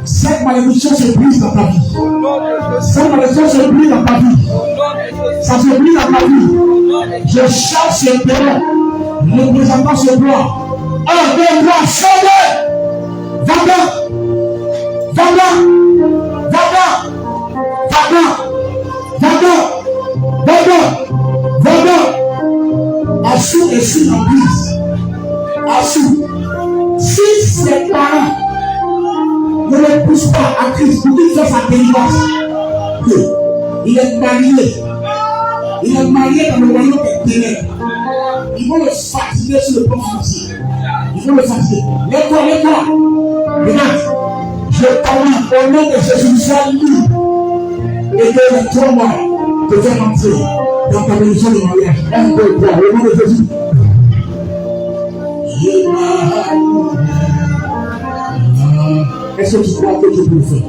cette malédiction se brise dans ta vie. Cette malédiction se brise dans ta vie. Ça se brise dans ta vie. Je cherche ce terrain, représentant ce plan. 1, 2, 3, chantez! Va-t'en! Assou et sous l'emprise. Assou. Si ses parents ne le poussent pas à Christ pour qu'il fasse sa délivrance, il est marié. Il est marié dans le royaume des ténèbres. Ils vont le fatiguer sur le plan financier. Ils vont le fatiguer. Lève-toi. Regarde. Je commande au nom de Jésus, sois libre. Et que les 3 mois te faire entrer dans ta maison de mariage. 1, 2, 3, au nom de Jésus. Est-ce que tu crois que tu peux le faire?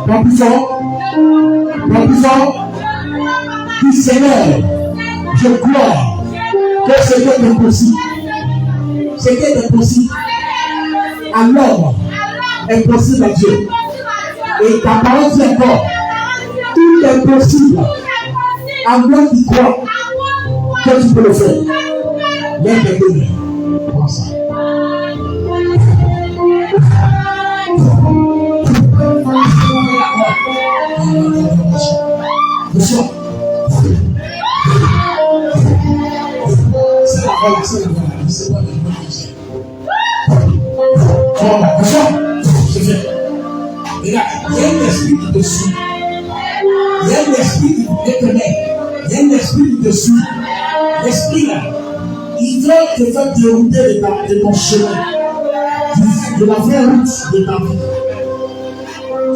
Pas plus fort. Dis Seigneur, je crois que c'était impossible. C'était impossible. Alors, impossible à Dieu. Et ta parole dit encore, tout est possible à moi qui crois que tu peux le faire. Lève tes deux mains. Prends ça. Monsieur. C'est la voix, c'est pas le nom de Dieu. C'est fait. Regarde, il y a un esprit qui te suit. Il y a un esprit qui te connaît. Il y a un esprit qui te suit. L'esprit là, il veut te faire dérouler de ton chemin, de la vraie route de ta vie.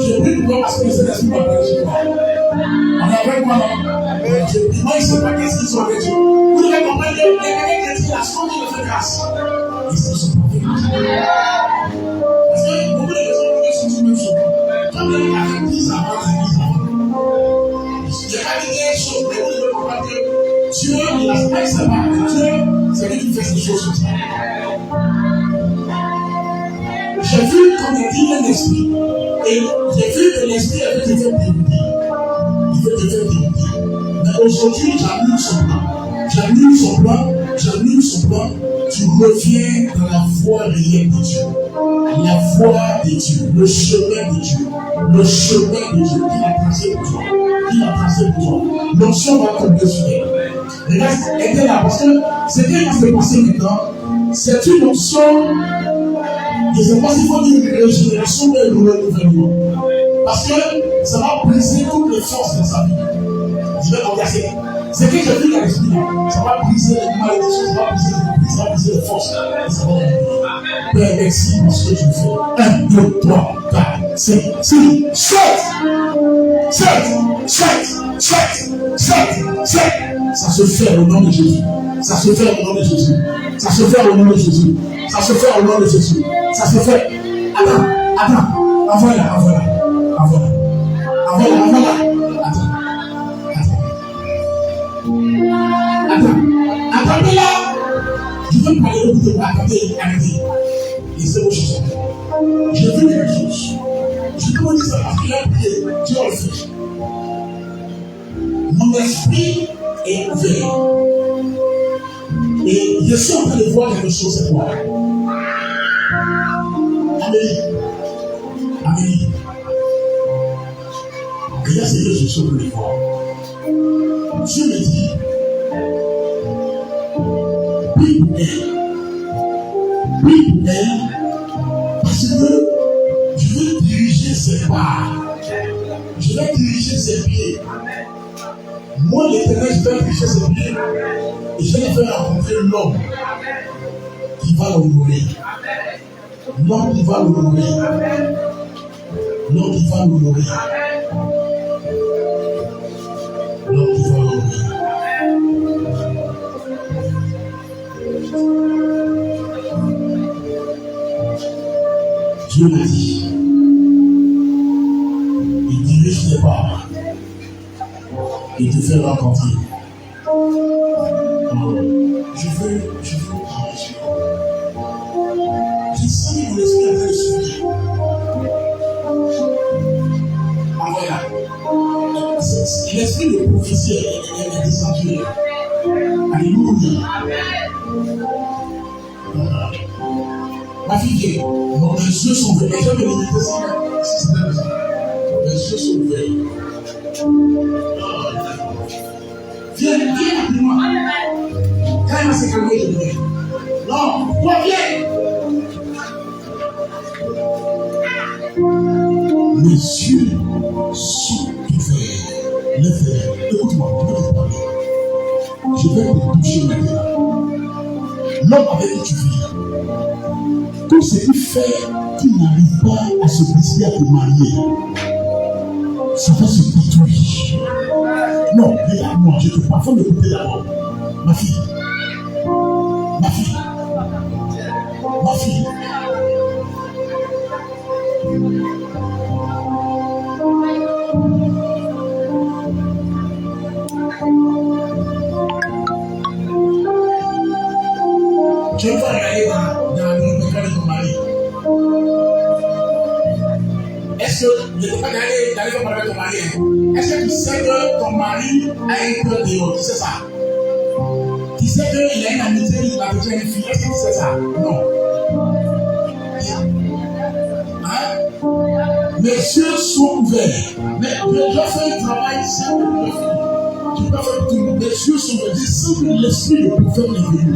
Je prie pour toi parce que cet esprit m'a parlé chez toi. On est avec moi, non? Je prie, moi, il ne sait pas qu'est-ce qu'ils sont avec Dieu. Vous devez comprendre que les chrétiens, la seconde de faire grâce. Ils sont pas avec Dieu. Parce que beaucoup de personnes sont même sur moi. Quand même, il y a 10 ans, 10 ans. Il n'y a pas de choses, mais vous devez comprendre que Dieu, il a pas que ça va. Dieu, c'est lui qui fait ces choses comme ça. J'ai vu, comme il dit, un esprit. Et j'ai vu que l'esprit avait été dégoûté. Il veut te faire dégoûter. Mais aujourd'hui, j'annule son plan. J'annule son plan. J'annule son plan. Tu reviens dans la voie réelle de Dieu. La voie de Dieu. Le chemin de Dieu. Le chemin de Dieu qu'il a tracé pour toi. Qu'il a tracé pour toi. L'onction va tomber sur elle. Regarde, était là. Parce que ce qui va se passer maintenant, c'est une onction. Je ne sais pas s'il faut dire une régénération ou un renouvellement. Parce que ça va briser toutes les forces de sa vie. Je vais t'engager. C'est que j'ai vu dans l'esprit, ça va briser les malédictions, ça va briser les forces. Ça va renouveler. Père, merci pour ce que tu fais. 1, 2, 3, 4, 5, 6, 7. 7, 7, 7, 7, 7. Ça se fait au nom de Jésus. Ça se fait au nom de Jésus. Ça se fait au nom de Jésus. Ça se fait au nom de Jésus. Ça se fait. Attends. Envoie-la. Attendez-la. Je veux parler de vous. Attendez. Laissez-moi chercher. J'ai vu quelque chose. Je peux vous dire ça parce qu'il a prié. Dieu le fait. Mon esprit est ouvert. Et je suis en train de voir quelque chose cette fois. Amélie. Regarde ce que je suis en train de voir. Dieu me dit, prie pour elle, parce que je vais diriger ses pas. Je vais diriger ses pieds. Moi, l'Éternel, je vais diriger ses pieds. Et je vais faire rencontrer l'homme qui va l'honorer. L'homme qui va l'honorer. L'homme qui va l'honorer. L'homme qui va l'honorer. Dieu m'a dit, il dirige tes pas. Il te fait rencontrer. Je veux parler sur toi. Je sens que mon esprit est en train de s'ouvrir. Voilà. L'esprit de prophétie est descendu. Alléluia. Ma fille, mes yeux sont ouverts. Et j'avais médité ça. Mes yeux sont ouverts. Viens rapidement. Quand il m'a s'est calmé, je viens. Non, toi viens. Les yeux sont ouverts. Lève-les. Écoute-moi, je vais te parler. Je vais te toucher maintenant. L'homme avec qui tu vis, tout ce qui fait qu'il n'arrive pas à se décider à te marier, ça va se détruire. Non, regarde-moi, je te parle, faut m'écouter d'abord. Ma fille. Tu vas regarder dans le regard de ton mari. Est-ce que tu ne peux pas d'aller parler avec ton mari? Est-ce que tu sais que ton mari a un cœur dehors? Tu sais ça? Tu sais qu'il a une amitié, il va te dire une fille. Est-ce que tu sais ça? Non. Hein? Mes yeux sont ouverts. Mais je dois faire un travail simple pour la fille. Tu peux faire tout. Mes yeux sont ouverts. Je sens que l'esprit de prophète est venu.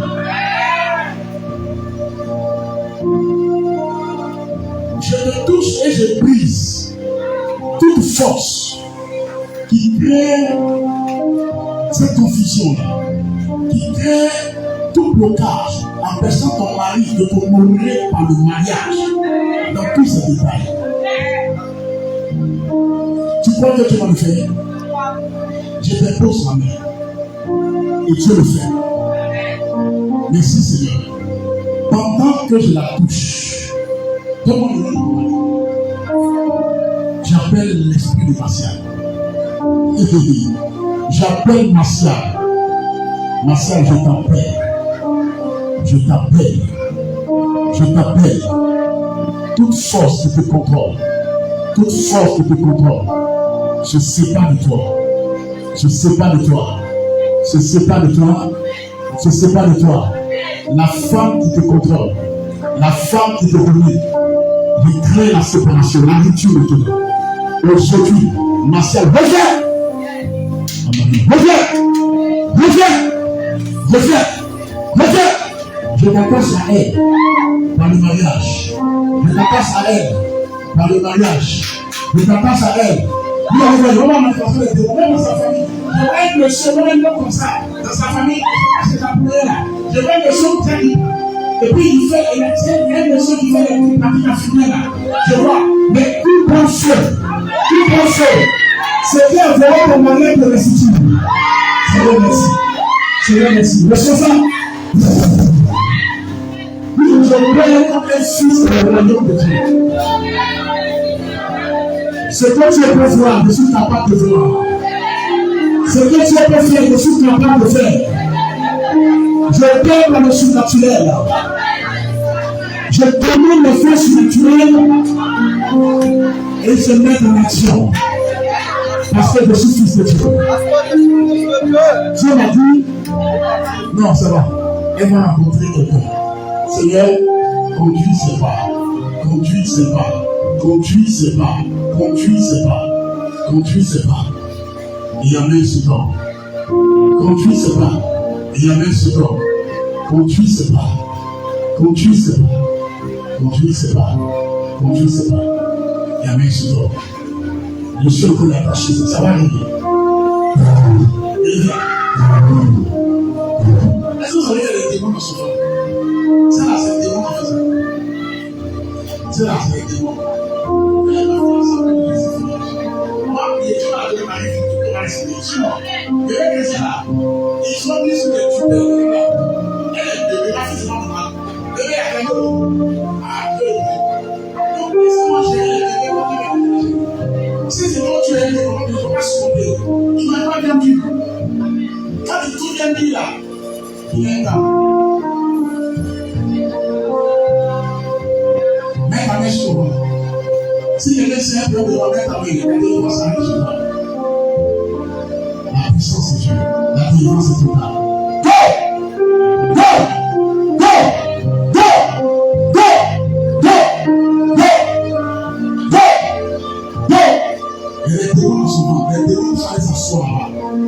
Je te touche et je brise toute force qui crée cette confusion-là, qui crée tout blocage, empêchant ton mari de t'honorer par le mariage, dans tous ces détails. Tu crois que tu vas le faire? Je dépose ma main et Dieu le fait. Merci Seigneur. Pendant que je la touche, comment le nom? J'appelle l'esprit de Martial. J'appelle Martial. Martial, je t'appelle. Je t'appelle. Je t'appelle. Toute force qui te contrôle. Toute force qui te contrôle. Je sépare de toi. Je sépare de toi. Je sépare de toi. Je sépare de toi. La femme qui te contrôle. La femme qui te domine. Je crée la séparation. La rupture maintenant. Aujourd'hui, Martial, reviens! Reviens! Reviens! Reviens! Reviens! Je t'attache à elle par le mariage. Je t'attache à elle par le mariage. Je t'attache à elle. Lui, on va manifester les démons, même dans sa famille. Je vois un monsieur, même comme ça, dans sa famille, c'est ta prière là. Je vois un monsieur très libre. Et puis il fait, il y a un monsieur qui fait les parties affirmées là. Je vois, mais tout bon feu, tout bon feu, c'est bien vraiment pour moyen de restituer. Seigneur, merci. Seigneur, merci. Monsieur ça. Je prie comme un fils de la royaume de Dieu. Ce que tu peux voir, je suis capable de voir. Ce que tu peux faire, je suis capable de faire. Je pars dans le surnaturel. Je commande les forces naturelles et je mets en action. Parce que je suis fils de Dieu. Dieu m'a dit, non, c'est bon. Elle m'a rencontré quelqu'un. Seigneur, conduis ses pas. Conduis ses pas. Conduis ses pas. Conduis ses pas. Conduis ses pas. Il y a même ce temps. Conduis ses pas. Il y a même ce temps. Conduis ses pas. Conduis ses pas. Conduis ses pas. Conduis ses pas. Il y a même ce temps. Je suis encore attaché. Ça va arriver. Est-ce que vous avez les démons dans ce temps? C'est là, c'est le démon qui fait ça. C'est là, c'est le démon. Moi, tu vas donner ma vie, tu vas rester dessus. Mais que c'est là. Ils sont mis sur les tubes de là. Elle est la fille, c'est pas normal. Le bébé a gagné. Ah, donc, laisse-moi gérer les bébés. Si c'est toi, tu es libre, il ne faut pas se tromper. Tu n'as pas bien vu. Quand tu tout bien dit là, il est là. Même avec ce moment, si les laissés un peu de remettre avec les bébés, ça arrive chez toi. La puissance est Dieu. La délivrance est totale. Go! Go! Go! Go! Go! Go! Go! Go! Go! Et les démons sont là. Les démons sont allés s'asseoir là.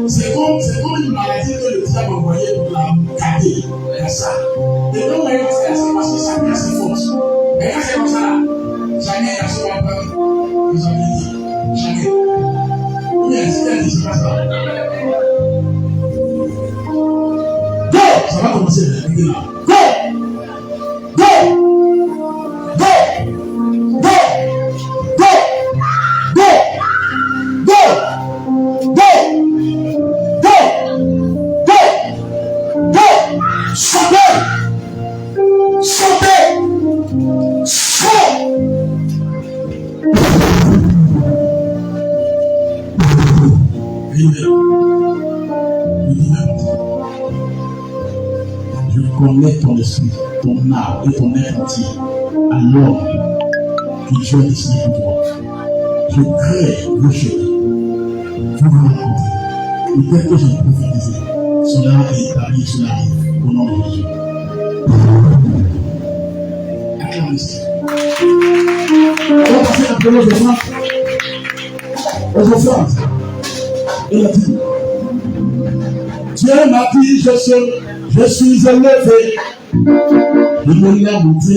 C'est comme une maladie que le diable a envoyée pour la garder. C'est ça. Et donc, on est parce que ça a ses forces. Mais quand c'est comme ça là, jamais il y a ce qu'on appelle. Vous avez dit. Jamais. Oui, c'est ce qui se passe là. Go! Ça va commencer là. Go! Go! Go! Go! Go! Go! Go! Go! Go! Go! Go! Sautez! Sautez! Sautez! Je connais ton esprit, ton âme et ton être entier. Alors que Dieu est décidé pour toi. Je crée le chemin. Je vous rencontrer. Et dès que j'ai prophétisé, cela est établi, cela arrive au nom de Jésus. Acclame l'esprit. On va passer la première de moi aux offrandes. Il a dit, Dieu m'a dit, je suis élevé, il me l'a monté.